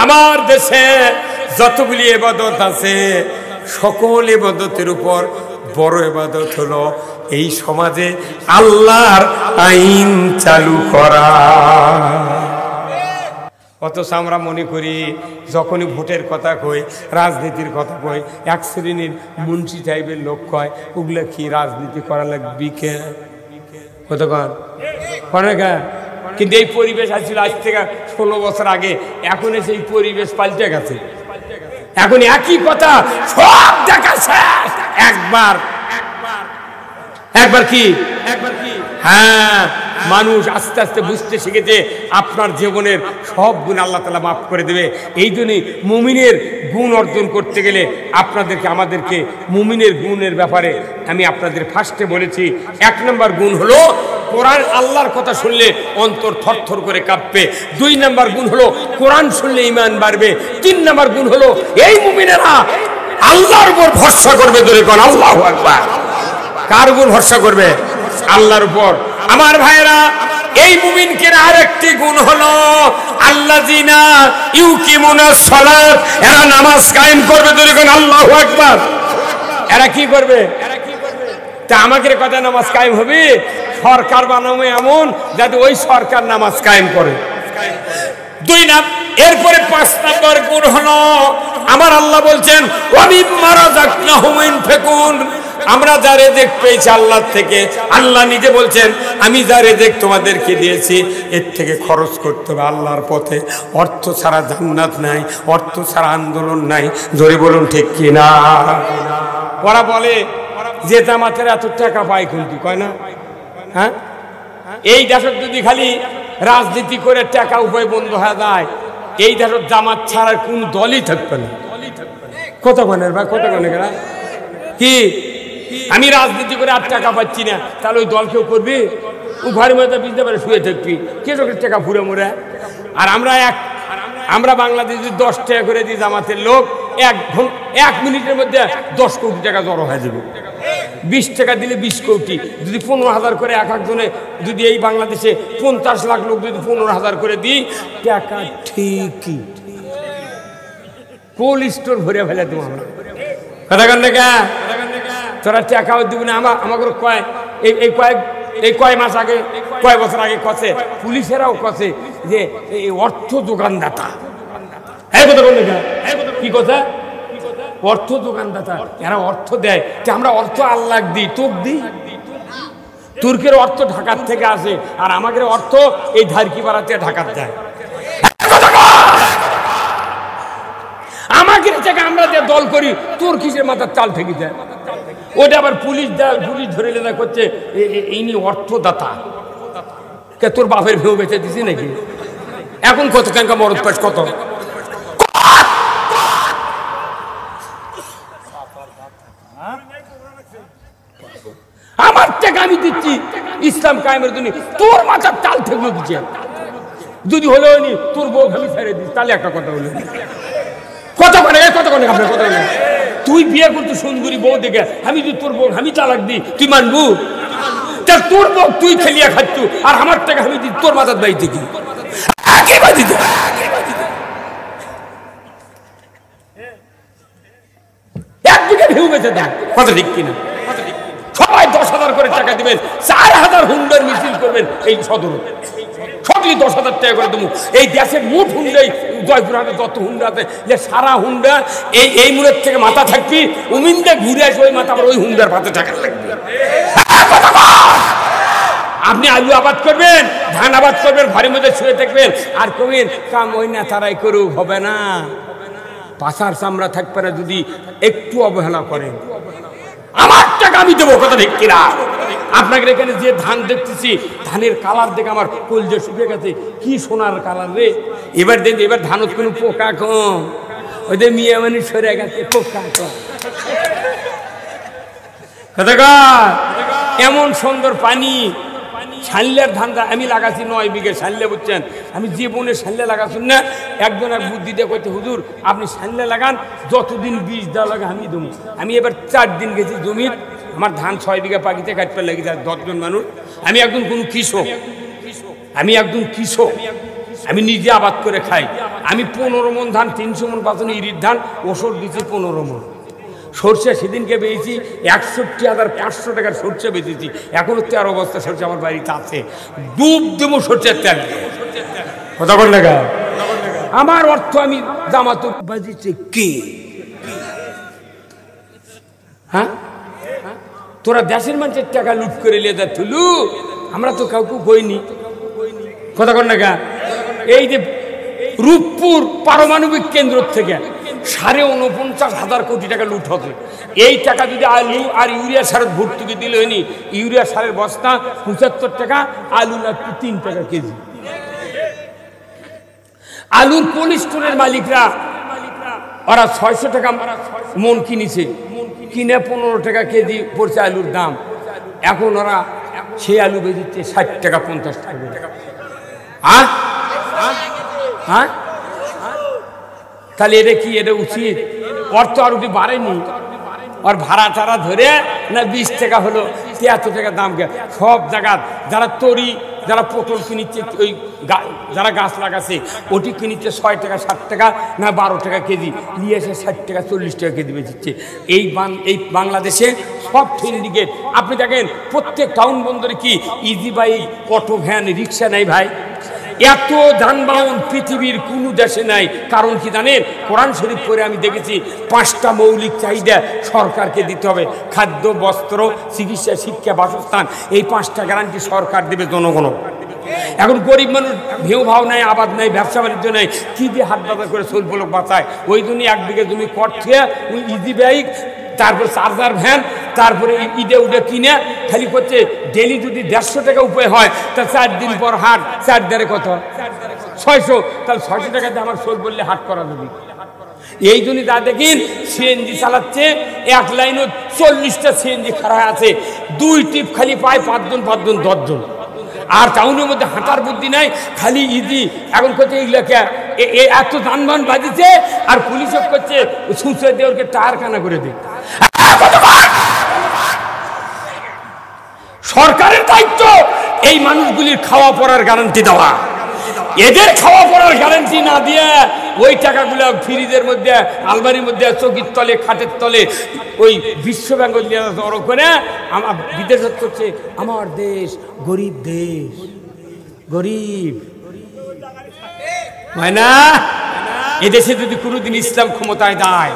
S1: আমার দেশে যতগুলি ইবাদত আছে সকল ইবাদতের উপর বড় ইবাদত হলো এই সমাজে আল্লাহর আইন চালু করা। অথচ আমরা মনে করি যখনই ভোটের কথা কই, রাজনীতির কথা কই, এক শ্রেণীর মুন্সি টাইপের লোক কয় ওগুলা কি রাজনীতি করা লাগবে কে কতক্ষণ করে কে। কিন্তু এই পরিবেশ আসছিল আজ থেকে 16 বছর আগে, এখন এসে এই পরিবেশ পাল্টে গেছে। এখন একই কথা সব দেখাচ্ছে একবার কি হ্যাঁ, মানুষ আস্তে আস্তে বুঝতে শিখেছে আপনার জীবনের সব গুণ আল্লাহ তাআলা মাফ করে দেবে। এই জন্যই মুমিনের গুণ অর্জন করতে গেলে আপনাদেরকে আমাদেরকে মুমিনের গুণের ব্যাপারে আমি আপনাদের ফার্স্টে বলেছি 1 নম্বর গুণ হলো কোরআন, আল্লাহর কথা শুনলে অন্তর থরথর করে কাঁপবে। 2 নম্বর গুণ হলো কোরআন শুনলে ঈমান বাড়বে। 3 নম্বর গুণ হলো এই মুমিনেরা আল্লাহর উপর ভরসা করবে। ধরে কোন আল্লাহু আকবার। কার উপর ভরসা করবে? আল্লাহর উপর। আমার ভাইরা, এই মুমিনদের আরেকটি গুণ হলো আল্লাযিনা ইউকিমুনাস সালাত, এরা নামাজ কায়েম করবে। ধরে কোন আল্লাহু আকবার। এরা কি করবে? তা আমাদের কথা নামাজ কায়েম হবে। সরকার বানাবো এমন যাতে ওই সরকার নামাজ কায়েম করে। 2 নম্বর। এরপরে 5 নম্বর গুণ হলো আমার আল্লাহ বলছেন ওয়া মিম্মা রাযাকনাহুম ইনফিকুন, আমরা যা রিজিক পেয়েছি আল্লাহ থেকে, আল্লাহ নিজে বলছেন আমি যা রিজিক তোমাদেরকে দিয়েছি এর থেকে খরচ করতে হবে আল্লাহর পথে। অর্থ ছাড়া জান্নাত নাই, অর্থ ছাড়া আন্দোলন নাই। জোরে বলুন ঠিক কি না? ওরা বলে যে জামাতের এত টাকা পায় কিন্তু কয় না। হ্যাঁ, এই দেশত যদি খালি রাজনীতি করে টাকা উপায় বন্ধ হয়ে যায়, এই দেশত জামাত ছাড়ার কোন দলই থাকবে না। কতক্ষণের বা কতক্ষণের কি আমি রাজনীতি করে আর টাকা পাচ্ছি না, তাহলে ওই দল কেউ করবি? ও ঘরের মধ্যে বুঝতে পারে শুয়ে থাকবি, কে চোখের টাকা ফুরে মরে। আর আমরা বাংলাদেশে 10 টাকা করে দিই জামাতের লোক, 1 মিনিটের মধ্যে 10 কোটি টাকা জড়ো হয়ে যাবে। 20 টাকা দিলে 20 কোটি, যদি 15,000 করে এক একজনে, যদি এই বাংলাদেশে 50 লাখ লোক যদি 15,000 করে দিই, টাকা ঠিকই কোল্ড স্টোর ভরে ফেলে দেবো আমরা। কথা কান দেখা তোরা টাকাও দিব না। আমাকে কয় এই কয় মাস আগে, কয় বছর আগে কছে, পুলিশেরাও কছে যে এই অর্থ যোগানদাতা। হ্যাঁ কথা বল দেখা কি কথা? অর্থ যোগানদাতা, এরা অর্থ দেয়। আমরা অর্থ আল্লাহ দিই, তোক দিই। তুর্কের অর্থ ঢাকার থেকে আসে, আর আমাদের অর্থ এই ধারকিপাড়াতে ঢাকার যায়। আমাদের থেকে আমরা যে দল করি, তোর কিসের মাথার চাল ঠেকে যায়? ওটা আবার পুলিশ ধরে লেদা করছে ইনি অর্থদাতা। কে তোর বাপের ভেউ বেঁচে দিছি নাকি? এখন কত কেনকা মরদ পাস কত? আমার টাকা আমি দিচ্ছি ইসলাম কায়েমের জন্য, তোর মাথার চাল ঠেকলো দিচ্ছে। যদি হলো নি তোর বউ আমি ছেড়ে দিস, তাহলে একটা কথা হলো। কত করে আপনার কথা বলেন? তুই বিয়ে করতে সুন্দরী বউ দেখে আমি যদি তোর বউ আমি তালাক দিই, তুই মানবু? তোর বউ তুই খেলিয়া খাচ্ছ, আর আমার টাকা আমি দিই তোর মাথার বাড়িতে কি? এক বিঘা ভেউ বেঁচে দেন, কথা ঠিক কিনা? সবাই 10,000 করে টাকা দিবেন, 4,000 হুন্ডার মিছিল করবেন এই সদর। সবই 10,000 টাকা করে দেবো। এই দেশের মোট হুন্ডাই জয়পুরহাটে যত হুন্ডা আছে, যে সারা হুন্ডা এই মূলের থেকে মাথা থাকবি, উমিনটা ঘুরে আসবে ওই মাথা, আবার ওই হুন্ডার পাতে টাকা লাগবে। আপনি আলু আবাদ করবেন, ধান আবাদ করবেন, ঘরের মধ্যে শুয়ে থাকবেন, আর কবেন কাম ওই না তারাই করুক, হবে না। পাশার চামড়া থাকবে না যদি একটু অবহেলা করেন। আমার টাকা আমি দেবো, কথা ঠিক কিনা? আপনাদের এখানে যে ধান দেখতেছি, ধানের কালার দেখে আমার কলজে শুকিয়ে গেছে। কি সোনার কালার রে! এবার দেখি এবার ধানত কোনো পোকা কম, ওদের মিয়া মানুষ সরে গেছে, পোকা কম। এমন সুন্দর পানি, সানলের ধান আমি লাগাচ্ছি 9 বিঘে সানলে, বুঝছেন? আমি জীবনে সানলে লাগাচ্ছেন না। একজন এক বুদ্ধি দিয়ে কইতে, হুজুর আপনি সানলে লাগান, যতদিন বীজ দেওয়া লাগে আমি দেবো। আমি এবার 4 দিন গেছি জমির, আমার ধান 6 বিঘা পাখিতে কাটতে লেগে যায় 10 জন মানুষ। আমি একজন কোন কৃষক, আমি নিজে আবাদ করে খাই। আমি 15 মন ধান, 300 মন পাতনি ইরির ধান ওষুধ দিচ্ছি 15 মন। সরষে সেদিনকে বেচেছি 61,500 টাকার সরষে বেচেছি। এখনো 13 বস্তা সরষে আমার বাড়িতে আছে। ডুব দেবো সরষের তেল, কথা বল না। আমার অর্থ আমি জামাতো বাজিছে কে? হ্যাঁ, তোরা দেশের মানুষের টাকা লুট করে নিয়ে যা থুলু, আমরা তো কাউকে কইনি, কথা কর না। এই যে রূপপুর পারমাণবিক কেন্দ্র থেকে 49,500 কোটি টাকা লুট হতো। এই টাকা যদি আলু আর ইউরিয়া সারের ভর্তুকি দিলে হয়নি, ইউরিয়া সারের বস্তা 75 টাকা, আলু লাগতো 3 টাকা কেজি। আলুর কোল্ড স্টোরের মালিকরা ওরা 600 টাকা মন কিনেছে, কিনে 15 টাকা কেজি পড়ছে আলুর দাম। এখন ওরা সেই আলু বেচছে 60 টাকা 50 টাকা। হ্যাঁ, তাহলে এটা কি, এটা উচিত? অর্থ আর উঠে বাড়েনি, আর ভাড়া টাড়া ধরে না 20 টাকা হলো, 73 টাকা দাম। সব জায়গা যারা তরি, যারা পটল কিনিচ্ছে, ওই যারা গাছ লাগাচ্ছে ওটি কিনিচ্ছে 6 টাকা 7 টাকা না 12 টাকা কেজি, নিয়ে এসে 60 টাকা 40 টাকা কেজি বেচিচ্ছে। এই বাংলাদেশে সব সিন্ডিকেট। আপনি দেখেন প্রত্যেক টাউন বন্দরে কি ইজি বাইক, অটো, ভ্যান, রিক্সা নাই ভাই? এত যানবাহন পৃথিবীর কোনো দেশে নাই। কারণ কি জানেন? কোরআন শরীফ পড়ে আমি দেখেছি 5টা মৌলিক চাহিদা সরকারকে দিতে হবে: খাদ্য, বস্ত্র, চিকিৎসা, শিক্ষা, বাসস্থান। এই 5টা গ্যারান্টি সরকার দেবে জনগণ। এখন গরিব মানুষ ভেউ ভাও নাই, আবাদ নাই, ব্যবসা বাণিজ্য নাই, কি দিয়ে হাত বাজার করে চলবো লোক বাঁচায়? ওই জন্য 1 বিঘা জমি কট খেয়ে ওই ইজি বাইক, তারপর চার্জার ভ্যান, তারপরে ইডে উডে কিনে খালি করছে। ডেলি যদি 150 টাকা উপায় হয়, তা 4 দিন পর হাট, 4 দ্বারে কত 600, তাহলে 600 টাকাতে আমার সোল বললে হাট করা যাবে। এই জন্য যা দেখিন সিএনজি চালাচ্ছে, 1 লাইনও 40টা সিএনজি খারাপ আছে, 2 টিপ খালি পায় 5 জন 10 জন। আর টাউনের মধ্যে হাঁটার বুদ্ধি নাই, খালি ইজি। এখন করছে এইগুলাকে এত যানবাহন বাজিছে, আর পুলিশ করছে সুচে দেওয়ারকে টায়ার কানা করে দিই। সরকারের দায়িত্ব এই মানুষগুলির খাওয়া পড়ার গ্যারান্টি দেওয়া। এদের খাওয়া পড়ার গ্যারান্টি না দিয়ে ওই টাকাগুলো ফ্রিজের মধ্যে, আলমারির মধ্যে, চৌকির তলে, খাটের তলে ওই বিশ্ব ব্যাংক জড়ো করে আমার বিদেশ করছে। আমার দেশ গরিব দেশ, গরিব হয় না? এদেশে যদি কোনোদিন ইসলাম ক্ষমতায় দেয়,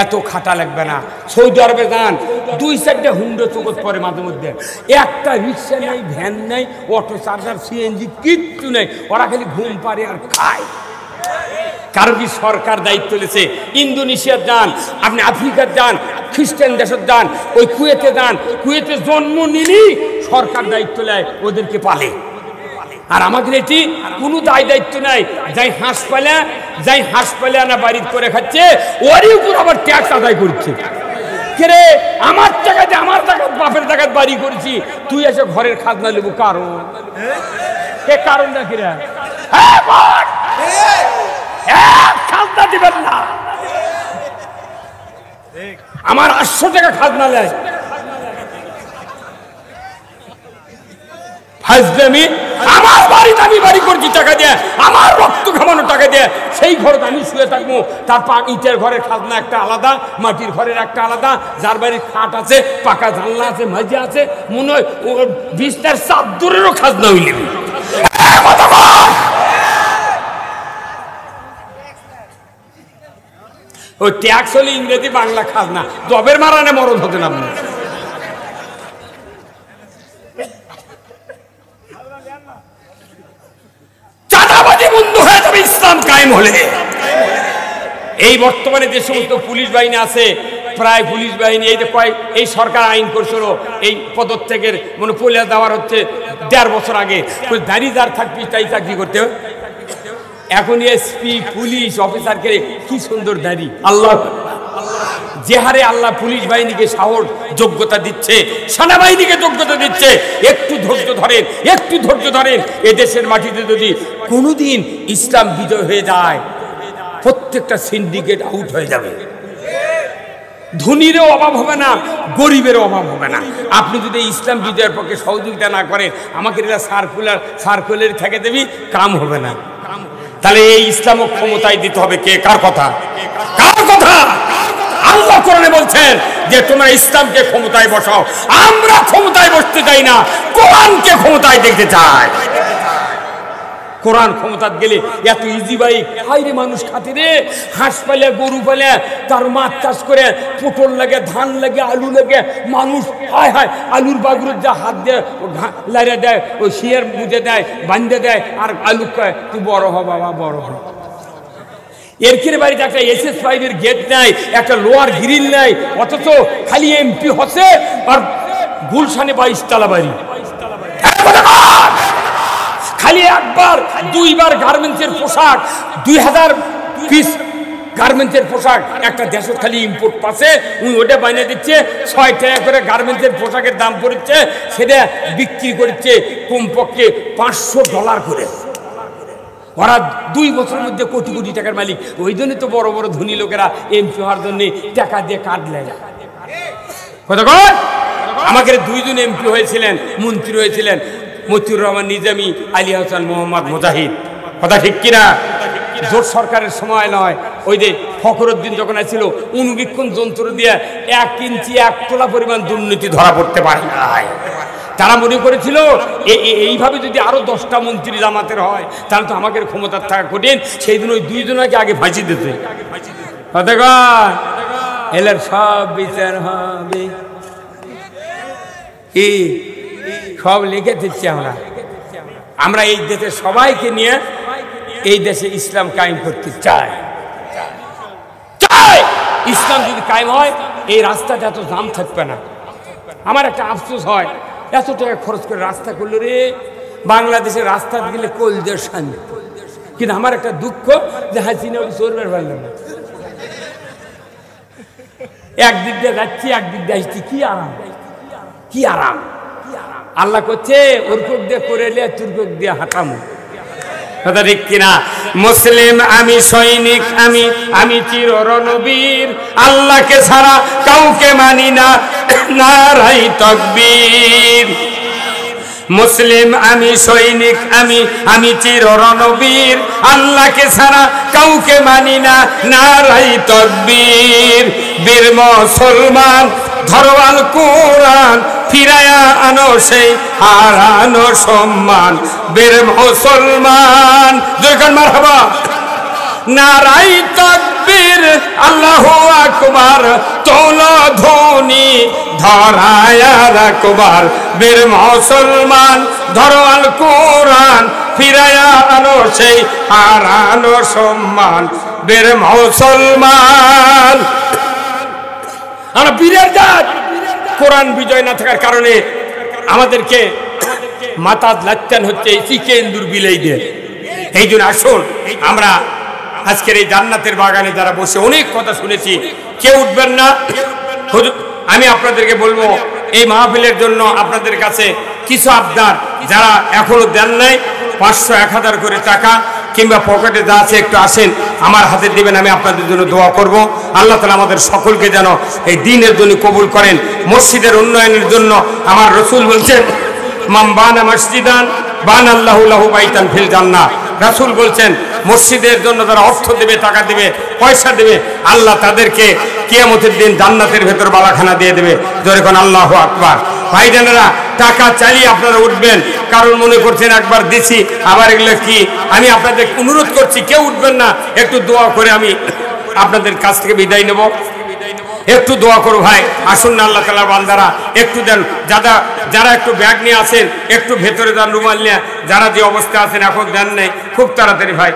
S1: এত খাটা লাগবে না। সৌদি আরবে যান, 2-4টা হুন্ডো চোখত পরে মাঝে মধ্যে, একটা রিক্সা নেই, ভ্যান নেই, অটো, চার্জার, সিএনজি কিচ্ছু নেই। ওরা খালি ঘুম পারে আর খায়। কারণ কি? সরকার দায়িত্ব নিয়েছে। ইন্দোনেশিয়ার যান, আপনি আফ্রিকার যান, খ্রিস্টান দেশের যান, ওই কুয়েতে যান, কুয়েতে জন্ম নিলেই সরকার দায়িত্ব নেয়, ওদেরকে পালে। আর আমাদের এটি কোনো দায়িত্ব নাই। যাই হাসপাতালে আনা বাড়ির করে খাচ্ছে, ওরই উপর আবার ট্যাক্স আদায় করছে। কে আমার টাকাতে, আমার টাকা বাপের টাকা বাড়ি করেছি, তুই এসে ঘরের খাজনা নেবো? কারণ কে? কারণটা কিরা? খাজনা দিবেন না। আমার 800 টাকা খাজনা নেয়। আমার বাড়িতে আমি বাড়ি করছি টাকা দিয়ে, আমার রক্ত খামানো টাকা দিয়ে। সেই ঘরে আমি শুয়ে থাকবো, তার ইটের ঘরের খাজনা একটা আলাদা, মাটির ঘরের একটা আলাদা। যার বাড়ির খাট আছে, পাকা জানলা আছে, মাঝে আছে, মনে হয় ও বিছনার চাদরেরও খাজনা হইলে। ওই ট্যাক্স হলে ইংরেজি বাংলা খাজনা, জবের মারানে মরদ হতেন আপনি। চাঁদাবাজি বন্ধ হয়ে যাবে ইসলাম কায়েম হলে। এই বর্তমানে যে সমস্ত পুলিশ বাহিনী আছে, প্রায় পুলিশ বাহিনী এই সরকার আইন করছিল, এই পদত্যাগের মানে পলিয়া দেওয়ার হচ্ছে 1.5 বছর আগে। দাঁড়িয়ে যার থাকবি তাই চাকরি করতে। এখন এসপি পুলিশ অফিসারকে কি সুন্দর দাঁড়ি, আল্লাহ যে হারে আল্লাহ পুলিশ বাহিনীকে সাহস যোগ্যতা দিচ্ছে, সেনাবাহিনীকে যোগ্যতা দিচ্ছে, একটু ধৈর্য ধরেন, একটু ধৈর্য ধরেন। এদেশের মাটিতে যদি কোনোদিন ইসলাম বিজয় হয়ে যায়, প্রত্যেকটা সিন্ডিকেট আউট হয়ে যাবে। ধনীরও অভাব হবে না, গরিবেরও অভাব হবে না। আপনি যদি ইসলাম বিজয়ের পক্ষে সহযোগিতা না করেন, আমাকে এটা সার্কুলার থেকে দেবি, কাম হবে না। তাহলে এই ইসলামও ক্ষমতায় দিতে হবে। কে কার কথা? কার কথা? আল্লাহ কোরআনে বলছেন যে তোমরা ইসলামকে ক্ষমতায় বসাও। আমরা ক্ষমতায় বসতে চাই না, কোরআনকে ক্ষমতায় দেখতে চাই। কোরআন ক্ষমতা গেলে এত ইজি ভাই, হাইরে মানুষ খাতে রে, হাঁস পালে, গরু পালে, তার মাছ চাষ করে, পটল লাগে, ধান লাগে, আলু লাগে, মানুষ হায় হায় আলুর বাগুরের যা হাত দিয়ে লাইরা দেয়, ওই শিয়ার মুজে দেয়, বান্ধে দেয়, আর আলু কয় তুই বড় হ বাবা, বড় হ। এর বাড়িতে একটা SS5 এর গেট নাই, একটা লোহার গ্রিল নাই, অথচ খালি MP হচ্ছে আর গুলশানে 22 তলা বাড়ি। খালি একবার দুইবার গার্মেন্টসের পোশাক, 2000 পিস গার্মেন্টসের পোশাক একটা দেশের খালি ইম্পোর্ট পাশে ওটা বানিয়ে দিচ্ছে। 6 টাকা করে গার্মেন্টসের পোশাকের দাম পড়ছে, সেটা বিক্রি করছে কমপক্ষে $500 করে। ওরা 2 বছরের মধ্যে কোটি কোটি টাকার মালিক। ওই জন্য তো বড় বড় ধনী লোকেরা MP হওয়ার জন্য টাকা দিয়ে কার্ড নেয়। কথা কয়, আমাকে 2 জন MP হয়েছিলেন, মন্ত্রী হয়েছিলেন, মতিউর রহমান নিজামী, আলী হাসান মোহাম্মদ মুজাহিদ। কথা ঠিক কিনা? জোট সরকারের সময় নয়, ওই যে ফখরুদ্দিন যখন আসছিল, অনুবীক্ষণ যন্ত্র দিয়ে 1 ইঞ্চি 1 তোলা পরিমাণ দুর্নীতি ধরা পড়তে পারে নাই। তারা মনে করেছিল এইভাবে যদি আরো 10টা মন্ত্রী জামাতের হয়, তাহলে তো আমাদের ক্ষমতার থাকা কঠিন। সেই দিন ওই 2 জনকে আগে ফাঁসি দিতে। এলার সব বিচার হবে, কি সব লিখে দিচ্ছি আমরা এই দেশে সবাইকে নিয়ে এই দেশে ইসলাম কায়েম করতে চাই। ইসলাম যদি কায়েম হয়, এই রাস্তাটা এত জাম থাকবে না। আমার একটা আফসোস হয়, এত টাকা খরচ করে রাস্তা করলো রে, বাংলাদেশের রাস্তা গেলে কলদের শান্তি। কিন্তু আমার একটা দুঃখ যে হাসিনা ওই চলবে পারলাম না। একদিক দিয়ে যাচ্ছি, একদিক দিয়ে আসছি, কি আরাম, কি আরাম। আল্লাহ করছে ওরকম দিয়ে করে এলে তুরকম দিয়ে হাঁটামো। কথা ঠিক কিনা? মুসলিম আমি, সৈনিক আমি, আমি চির রণবীর, আল্লাহকে ছাড়া কাউকে মানি না, নারাই তাকবীর। মুসলিম আমি, সৈনিক আমি, আমি চির রণবীর, আল্লাহকে ছাড়া কাউকে মানি না, নারাই তাকবীর। বীর মুসলমান ধরো আল কোরআন, ফিরায়া আনো সেই হারানো সম্মান। বীর মুসলমান জয়গান মারহাবা, নারাই তাকবীর, আল্লাহু আকবার, তোলো ধ্বনি ধরায়া রাখবার। বীর মুসলমান ধরো আল কোরআন, ফিরায়া আনো সেই হারানো সম্মান। বীর মুসলমান আমরা বীরের জাত। কোরআন বিজয় না থাকার কারণে আমাদেরকে মাথা লাচ্চান হচ্ছে চিকেন্দুর বিলাই দিয়ে। এই জন্য আসুন আমরা আজকের এই জান্নাতের বাগানে যারা বসে অনেক কথা শুনেছি, কেউ উঠবেন না। আমি আপনাদেরকে বলবো, এই মাহফিলের জন্য আপনাদের কাছে কিছু আবদার, যারা এখনো দেন নাই, 500 1000 করে টাকা কিংবা পকেটে যা আছে একটু আসেন, আমার হাতে দিবেন, আমি আপনাদের জন্য দোয়া করব। আল্লাহ তাআলা আমাদের সকলকে যেন এই দ্বীনের জন্য কবুল করেন। মসজিদের উন্নয়নের জন্য আমার রাসূল বলছেন, মান বানা মসজিদান বানাল্লাহু লাহু বাইতান ফিল জান্নাহ। রাসূল বলছেন, মসজিদের জন্য যারা অর্থ দেবে, টাকা দেবে, পয়সা দেবে, আল্লাহ তাদেরকে কিয়ামতের দিন জান্নাতের ভেতর বালাখানা দিয়ে দেবে। জোরে কোন আল্লাহু আকবার। ভাইজানেরা, টাকা চালিয়ে আপনারা উঠবেন, কারণ মনে করছেন একবার দিছি আবার এগুলো কি। আমি আপনাদের অনুরোধ করছি, কেউ উঠবেন না, একটু দোয়া করে আমি আপনাদের কাছ থেকে বিদায় নেব। একটু দোয়া করো ভাই, আসুন না আল্লাহ তাআলার বান্দারা, একটু দেন। যারা একটু ব্যাগ নিয়ে আসেন, একটু ভেতরে যান, রুমাল নিয়ে, যারা যে অবস্থা আছেন এখন দেন নাই, খুব তাড়াতাড়ি ভাই।